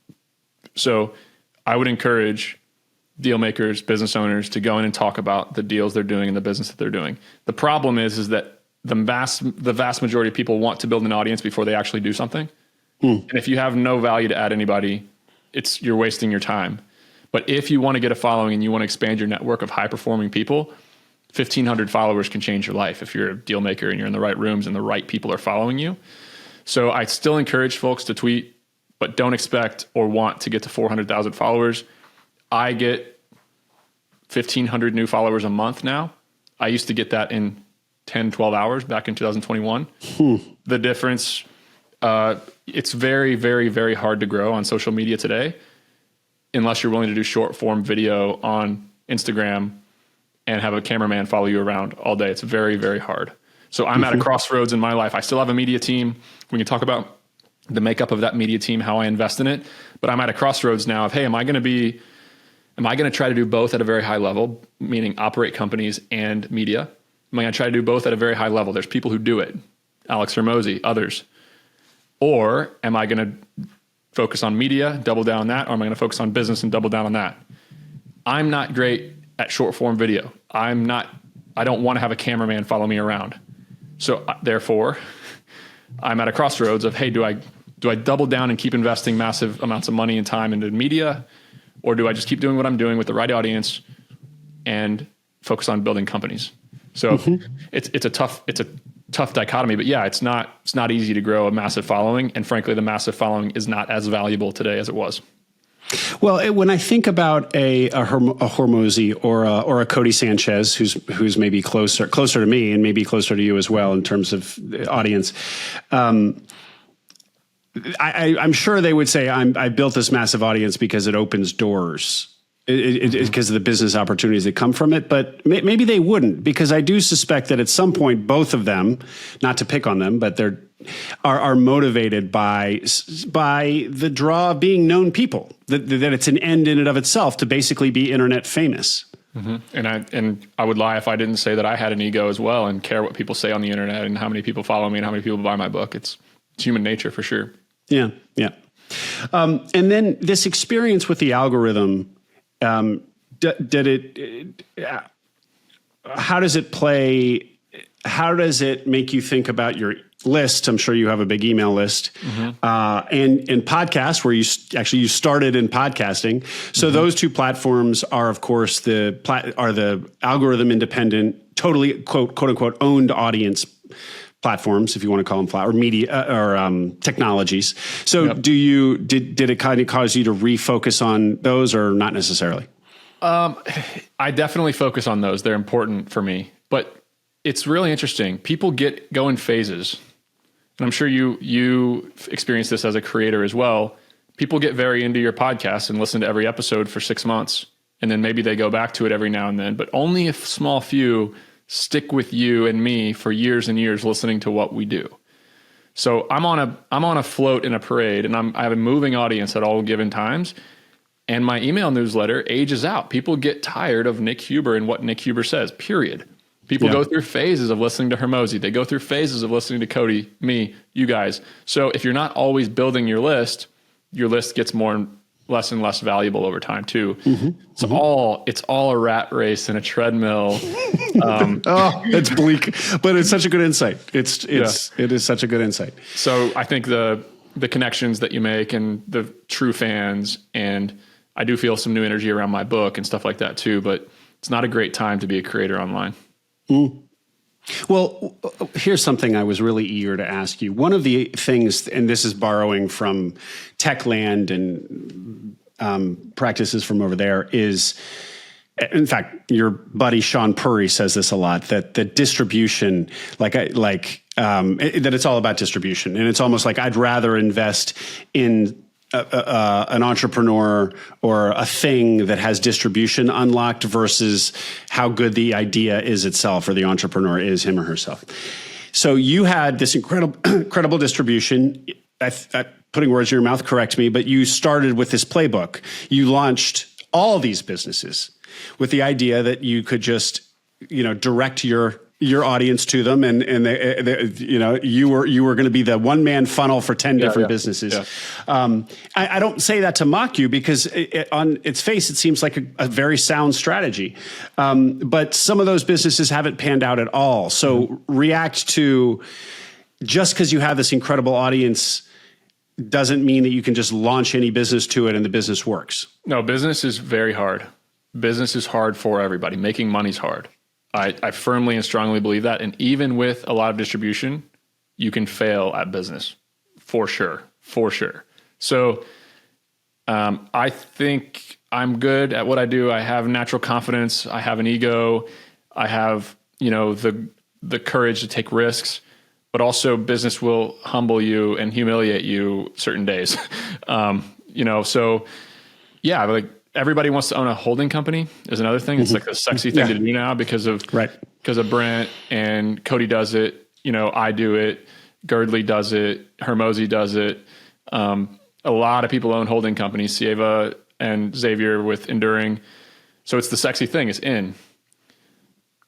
So I would encourage deal makers, business owners to go in and talk about the deals they're doing and the business that they're doing. The problem is that the vast majority of people want to build an audience before they actually do something. And if you have no value to add anybody, you're wasting your time. But if you want to get a following and you want to expand your network of high performing people, 1,500 followers can change your life if you're a deal maker and you're in the right rooms and the right people are following you. So I still encourage folks to tweet, but don't expect or want to get to 400,000 followers. I get 1,500 new followers a month now. I used to get that in 10, 12 hours back in 2021. The difference, it's very, very, very hard to grow on social media today unless you're willing to do short form video on Instagram and have a cameraman follow you around all day. It's very, very hard. So I'm at a crossroads in my life. I still have a media team. We can talk about the makeup of that media team, how I invest in it. But I'm at a crossroads now of, hey, am I going to try to do both at a very high level, meaning operate companies and media? Am I going to try to do both at a very high level? There's people who do it, Alex Hormozi, others. Or am I going to focus on media, double down on that, or am I going to focus on business and double down on that? I'm not great at short form video. I don't want to have a cameraman follow me around. So therefore, I'm at a crossroads of, hey, do I double down and keep investing massive amounts of money and time into media? Or do I just keep doing what I'm doing with the right audience and focus on building companies? So it's a tough dichotomy, but yeah, it's not easy to grow a massive following. And frankly, the massive following is not as valuable today as it was. Well, when I think about a Hormozi or a Cody Sanchez, who's maybe closer to me and maybe closer to you as well in terms of audience, I'm sure they would say I built this massive audience because it opens doors. Because of the business opportunities that come from it, but maybe they wouldn't, because I do suspect that at some point, both of them, not to pick on them, but are motivated by the draw of being known people, that it's an end in and of itself to basically be internet famous. And I would lie if I didn't say that I had an ego as well and care what people say on the internet and how many people follow me and how many people buy my book. It's human nature for sure. Yeah. And then this experience with the algorithm, how does it play? How does it make you think about your list? I'm sure you have a big email list, and podcasts, where you started in podcasting. So those two platforms are, of course, the algorithm independent, totally quote unquote owned audience platforms, if you want to call them or media or technologies. So did it kind of cause you to refocus on those, or not necessarily? I definitely focus on those. They're important for me, but it's really interesting. People go in phases, and I'm sure you experience this as a creator as well. People get very into your podcast and listen to every episode for 6 months, and then maybe they go back to it every now and then, but only a small few stick with you and me for years and years listening to what we do. So I'm on a float in a parade, and I have a moving audience at all given times. And my email newsletter ages out. People get tired of Nick Huber and what Nick Huber says, period. People go through phases of listening to Hormozi. They go through phases of listening to Cody, me, you guys. So if you're not always building your list gets less and less valuable over time too. It's all a rat race and a treadmill. It's bleak, but it's such a good insight. It is such a good insight. So I think the connections that you make and the true fans, and I do feel some new energy around my book and stuff like that too, but it's not a great time to be a creator online. Well, here's something I was really eager to ask you. One of the things, and this is borrowing from Techland and practices from over there, is, in fact, your buddy Sean Purry says this a lot, that the distribution, that it's all about distribution. And it's almost like I'd rather invest in an entrepreneur or a thing that has distribution unlocked versus how good the idea is itself, or the entrepreneur is him or herself. So you had this incredible distribution. Putting words in your mouth, correct me, but you started with this playbook. You launched all these businesses with the idea that you could just, direct your audience to them, and you were going to be the one man funnel for 10 different businesses. Yeah. I don't say that to mock you, because on its face it seems like a very sound strategy, but some of those businesses haven't panned out at all. So react to, just because you have this incredible audience doesn't mean that you can just launch any business to it and the business works. No, business is very hard. Business is hard for everybody. Making money's hard. I firmly and strongly believe that. And even with a lot of distribution, you can fail at business for sure. So I think I'm good at what I do. I have natural confidence. I have an ego. I have, the courage to take risks, but also business will humble you and humiliate you certain days. So yeah, like, everybody wants to own a holding company is another thing. It's like a sexy thing to do now because of Brent, and Cody does it. I do it. Girdley does it. Hormozi does it. A lot of people own holding companies, Sieva and Xavier with Enduring. So it's the sexy thing. It's in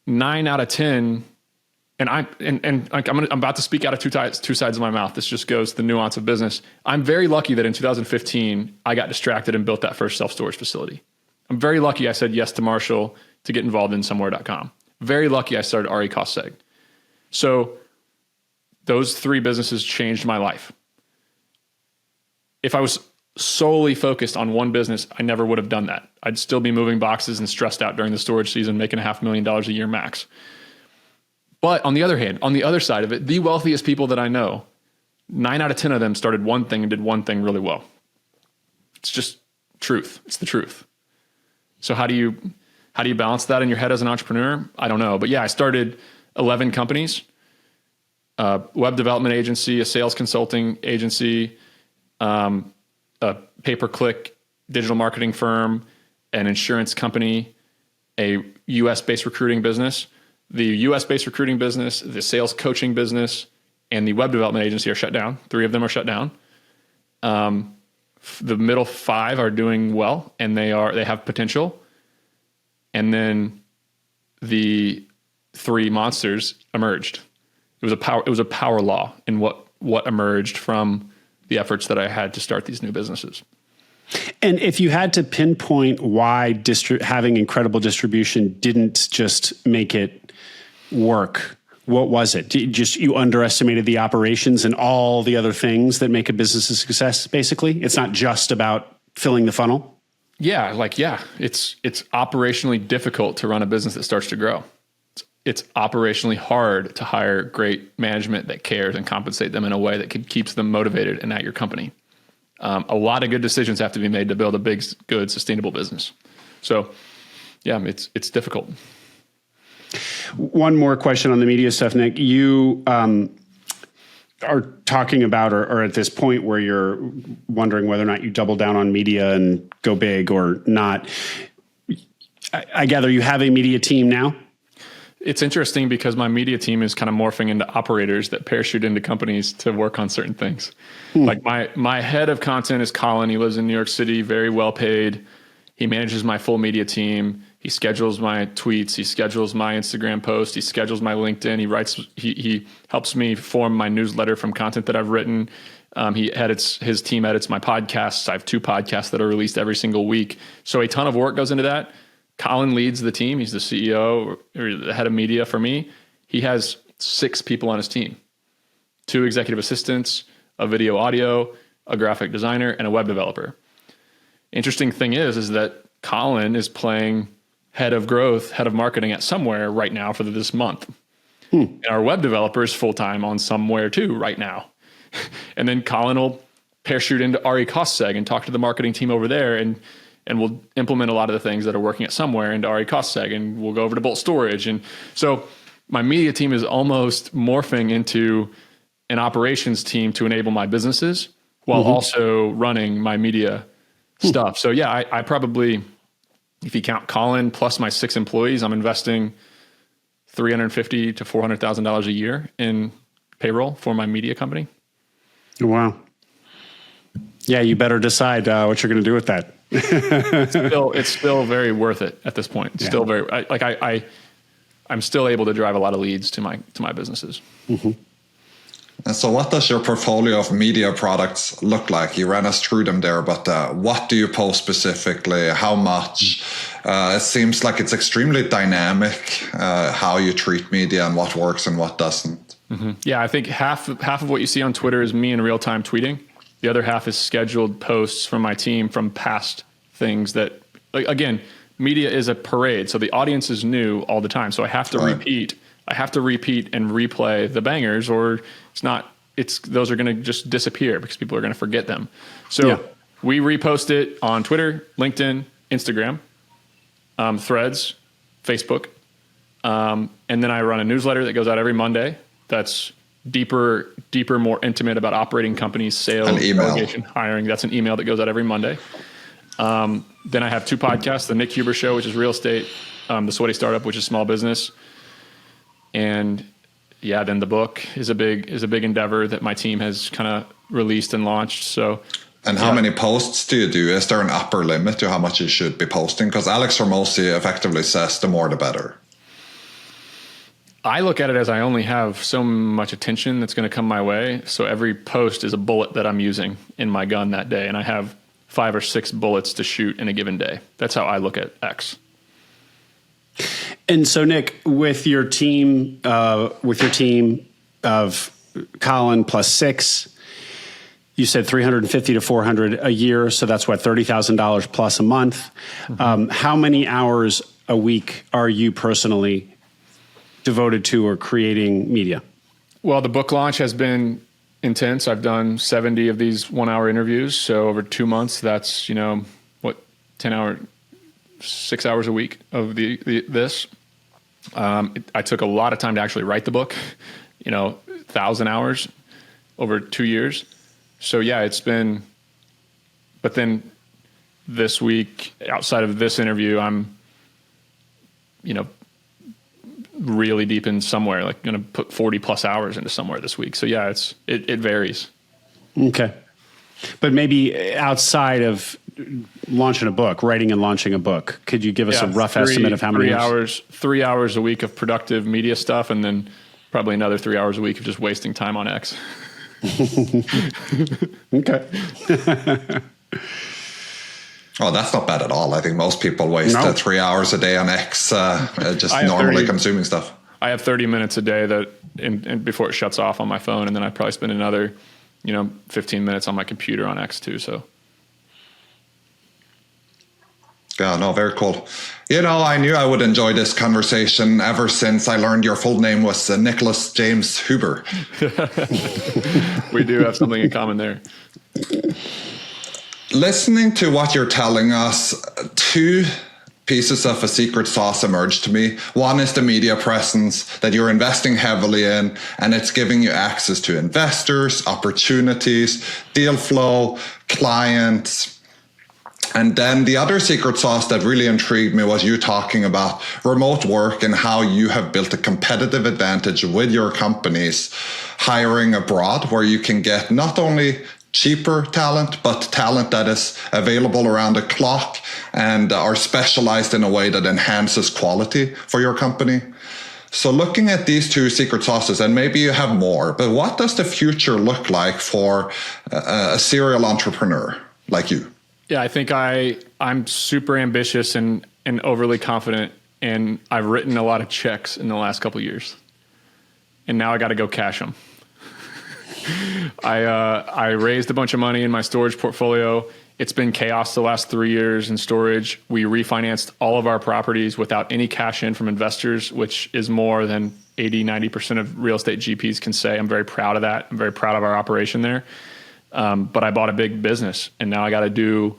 9 out of 10. And I'm about to speak out of two sides of my mouth. This just goes to the nuance of business. I'm very lucky that in 2015, I got distracted and built that first self-storage facility. I'm very lucky I said yes to Marshall to get involved in somewhere.com. Very lucky I started RE Cost Seg. So those 3 businesses changed my life. If I was solely focused on one business, I never would have done that. I'd still be moving boxes and stressed out during the storage season, making $500,000 a year max. But on the other hand, on the other side of it, the wealthiest people that I know, 9 out of 10 of them started one thing and did one thing really well. It's just truth. It's the truth. So how do you balance that in your head as an entrepreneur? I don't know. But yeah, I started 11 companies, a web development agency, a sales consulting agency, a pay-per-click digital marketing firm, an insurance company, a US-based recruiting business. The US-based recruiting business, the sales coaching business, and the web development agency are shut down. 3 of them are shut down. The middle 5 are doing well, and they have potential. And then the 3 monsters emerged. It was a power law in what emerged from the efforts that I had to start these new businesses. And if you had to pinpoint why having incredible distribution didn't just make it work, what was it? You underestimated the operations and all the other things that make a business a success, basically? It's not just about filling the funnel? Yeah, it's operationally difficult to run a business that starts to grow. It's operationally hard to hire great management that cares and compensate them in a way that keeps them motivated and at your company. A lot of good decisions have to be made to build a big, good, sustainable business. So yeah, it's difficult. One more question on the media stuff, Nick. You are talking about, or at this point where you're wondering whether or not you double down on media and go big or not. I gather you have a media team now? It's interesting because my media team is kind of morphing into operators that parachute into companies to work on certain things. Like my head of content is Colin. He lives in New York City, very well paid. He manages my full media team. He schedules my tweets. He schedules my Instagram posts. He schedules my LinkedIn. He helps me form my newsletter from content that I've written. His team edits my podcasts. I have 2 podcasts that are released every single week. So a ton of work goes into that. Colin leads the team. He's the CEO or the head of media for me. He has 6 people on his team, 2 executive assistants, a video audio, a graphic designer, and a web developer. Interesting thing is that Colin is playing head of growth, head of marketing at Somewhere right now for this month. And our web developer is full-time on Somewhere too right now. And then Colin will parachute into RE CostSeg and talk to the marketing team over there, and we'll implement a lot of the things that are working at Somewhere into RE CostSeg, and we'll go over to Bolt Storage. And so my media team is almost morphing into an operations team to enable my businesses while also running my media stuff. So yeah, I probably, if you count Colin plus my 6 employees, I'm investing $350,000 to $400,000 a year in payroll for my media company. Wow. Yeah, you better decide what you're going to do with that. It's still very worth it at this point. It's still very, I'm still able to drive a lot of leads to my businesses. And so what does your portfolio of media products look like? You ran us through them there, but what do you post specifically? How much? It seems like it's extremely dynamic, how you treat media and what works and what doesn't. Yeah, I think half of what you see on Twitter is me in real time tweeting. The other half is scheduled posts from my team from past things that, like, again, media is a parade. So the audience is new all the time. So I have to repeat and replay the bangers, or those are going to just disappear because people are going to forget them. So we repost it on Twitter, LinkedIn, Instagram, Threads, Facebook. And then I run a newsletter that goes out every Monday. That's deeper, more intimate about operating companies, sales, delegation, hiring. That's an email that goes out every Monday. Then I have 2 podcasts, the Nick Huber Show, which is real estate, the Sweaty Startup, which is small business. And yeah, then the book is a big endeavor that my team has kind of released and launched. So, and how many posts do you do? Is there an upper limit to how much you should be posting? Because Alex Hormozi effectively says the more the better. I look at it as I only have so much attention that's going to come my way. So every post is a bullet that I'm using in my gun that day. And I have 5 or 6 bullets to shoot in a given day. That's how I look at X. And so, Nick, with your team of Colin plus 6, you said 350 to 400 a year. So that's what, $30,000 plus a month. How many hours a week are you personally devoted to or creating media? Well, the book launch has been intense. I've done 70 of these 1-hour interviews. So over 2 months, that's, 6 hours a week of this. I took a lot of time to actually write the book, 1,000 hours over 2 years. So yeah, it's been, but then this week, outside of this interview, I'm, really deep in Somewhere, like going to put 40 plus hours into Somewhere this week. So yeah, it varies. Okay. But maybe outside of launching a book, writing and launching a book, could you give us a rough estimate of how many hours? 3 hours a week of productive media stuff, and then probably another 3 hours a week of just wasting time on X. Okay. Oh, that's not bad at all. I think most people waste 3 hours a day on X, just normally consuming stuff. I have 30 minutes a day and before it shuts off on my phone, and then I probably spend another, 15 minutes on my computer on X too. So. Yeah, no, very cool. I knew I would enjoy this conversation ever since I learned your full name was Niklas James Huber. We do have something in common there. Listening to what you're telling us, 2 pieces of a secret sauce emerged to me. One is the media presence that you're investing heavily in, and it's giving you access to investors, opportunities, deal flow, clients. And then the other secret sauce that really intrigued me was you talking about remote work and how you have built a competitive advantage with your companies hiring abroad, where you can get not only cheaper talent, but talent that is available around the clock and are specialized in a way that enhances quality for your company. So looking at these two secret sauces, and maybe you have more, but what does the future look like for a serial entrepreneur like you? Yeah, I think I'm super ambitious and overly confident, and I've written a lot of checks in the last couple of years, and now I got to go cash them. I raised a bunch of money in my storage portfolio. It's been chaos the last 3 years in storage. We refinanced all of our properties without any cash in from investors, which is more than 80-90% of real estate GPs can say. I'm very proud of that. I'm very proud of our operation there. But I bought a big business, and now I got to do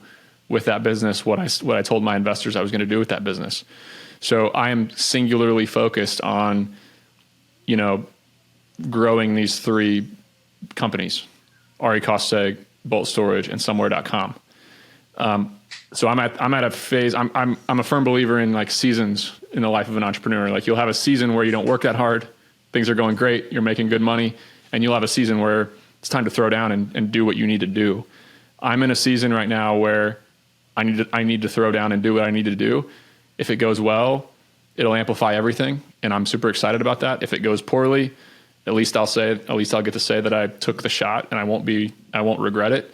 with that business what I told my investors I was going to do with that business. So I am singularly focused on, growing these 3 companies: RE Costseg, Bolt Storage, and Somewhere.com. So I'm at a phase. I'm a firm believer in like seasons in the life of an entrepreneur. Like, you'll have a season where you don't work that hard, things are going great, you're making good money, and you'll have a season where it's time to throw down and do what you need to do. I'm in a season right now where I need to throw down and do what I need to do. If it goes well, it'll amplify everything, and I'm super excited about that. If it goes poorly, at least I'll get to say that I took the shot, and I won't regret it.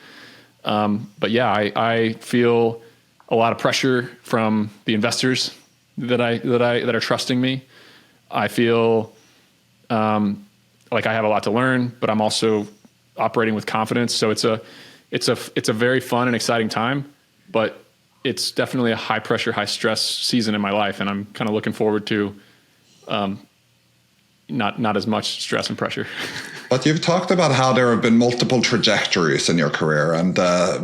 But yeah, I feel a lot of pressure from the investors that are trusting me. I feel like I have a lot to learn, but I'm also operating with confidence. So it's a very fun and exciting time, but it's definitely a high pressure, high stress season in my life. And I'm kind of looking forward to, not as much stress and pressure. But you've talked about how there have been multiple trajectories in your career, and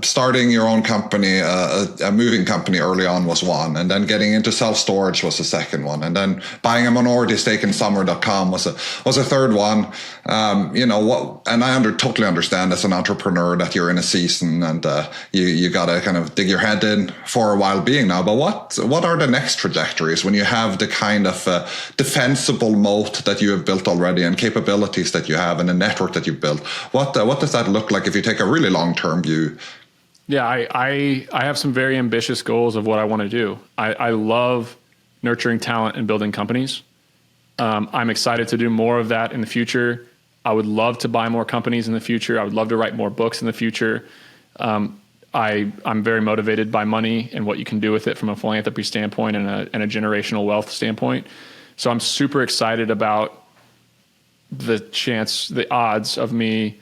starting your own company, a moving company early on was one, and then getting into self-storage was the second one, and then buying a minority stake in Somewhere.com was a third one. And I totally understand as an entrepreneur that you're in a season and you got to kind of dig your head in for a while being now. But what are the next trajectories when you have the kind of defensible moat that you have built already and capabilities that you have and the network that you've built? What does that look like if you take a really long-term view? Yeah, I have some very ambitious goals of what I want to do. I love nurturing talent and building companies. I'm excited to do more of that in the future. I would love to buy more companies in the future. I would love to write more books in the future. I'm very motivated by money and what you can do with it from a philanthropy standpoint and a generational wealth standpoint. So I'm super excited about the odds of me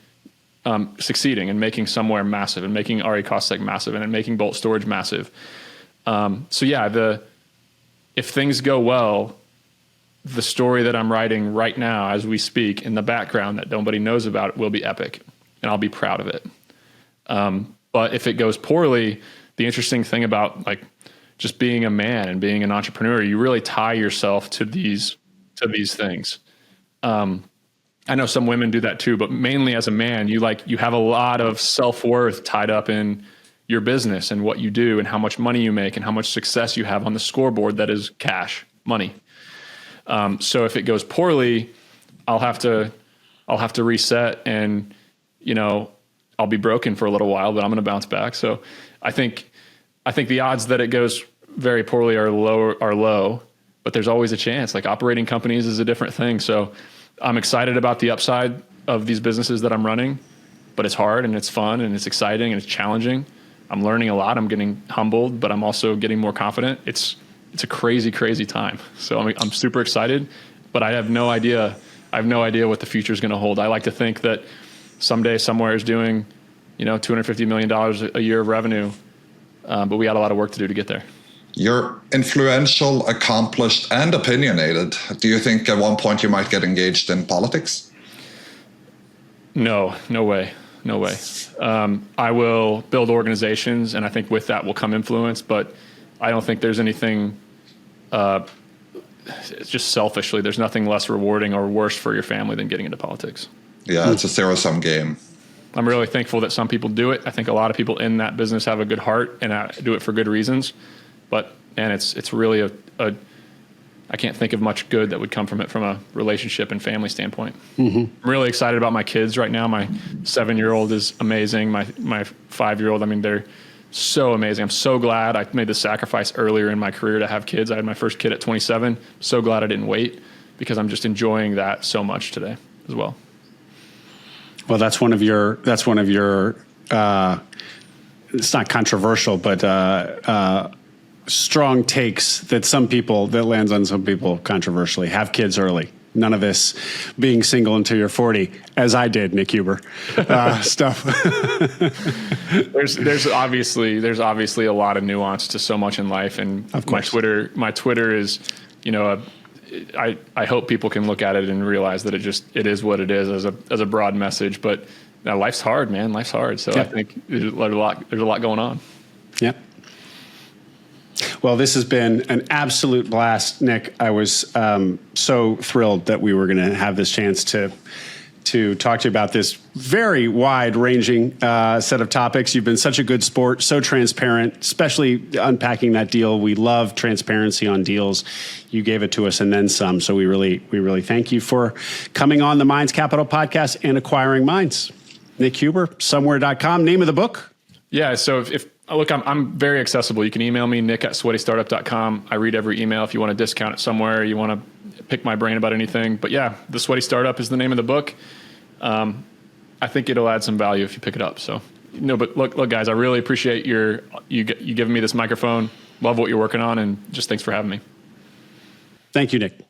succeeding and making Somewhere massive and making RE Costseg massive and making Bolt Storage massive. So yeah, if things go well, the story that I'm writing right now as we speak in the background that nobody knows about will be epic, and I'll be proud of it. But if it goes poorly, the interesting thing about like just being a man and being an entrepreneur, you really tie yourself to these things. I know some women do that too, but mainly as a man, you have a lot of self-worth tied up in your business and what you do and how much money you make and how much success you have on the scoreboard that is cash, money. So if it goes poorly, I'll have to reset, and I'll be broken for a little while, but I'm going to bounce back. So I think the odds that it goes very poorly are low, but there's always a chance. Like, operating companies is a different thing. So I'm excited about the upside of these businesses that I'm running, but it's hard and it's fun and it's exciting and it's challenging. I'm learning a lot. I'm getting humbled, but I'm also getting more confident. It's a crazy, crazy time. So I'm super excited, but I have no idea. What the future is going to hold. I like to think that someday Somewhere is doing, $250 million a year of revenue, but we got a lot of work to do to get there. You're influential, accomplished, and opinionated. Do you think at one point you might get engaged in politics? No way. I will build organizations, and I think with that will come influence, but I don't think there's anything, just selfishly, there's nothing less rewarding or worse for your family than getting into politics. Yeah, it's a zero-sum game. I'm really thankful that some people do it. I think a lot of people in that business have a good heart and do it for good reasons. But, man, it's really I can't think of much good that would come from it from a relationship and family standpoint. I'm really excited about my kids right now. My 7-year-old is amazing. My 5-year-old, I mean, they're so amazing. I'm so glad I made the sacrifice earlier in my career to have kids. I had my first kid at 27. So glad I didn't wait, because I'm just enjoying that so much today as well. Well, that's one of your it's not controversial, but strong takes that lands on some people controversially. Have kids early. None of this being single until you're 40, as I did, Nick Huber, stuff. There's obviously a lot of nuance to so much in life, and of course. my Twitter is, I hope people can look at it and realize that it is what it is as a broad message. But life's hard, man. Life's hard. So I think there's a lot going on. Yeah. Well, this has been an absolute blast, Nick. I was so thrilled that we were going to have this chance to talk to you about this very wide-ranging set of topics. You've been such a good sport, so transparent, especially unpacking that deal. We love transparency on deals. You gave it to us and then some. So we really thank you for coming on the Minds Capital podcast and Acquiring Minds. Nick Huber, somewhere.com. Name of the book? Yeah. So if look, I'm very accessible. You can email me, nick@sweatystartup.com. I read every email. If you want to discount it somewhere, you want to pick my brain about anything. But yeah, The Sweaty Startup is the name of the book. I think it'll add some value if you pick it up. So, but look, guys, I really appreciate you giving me this microphone. Love what you're working on, and just thanks for having me. Thank you, Nick.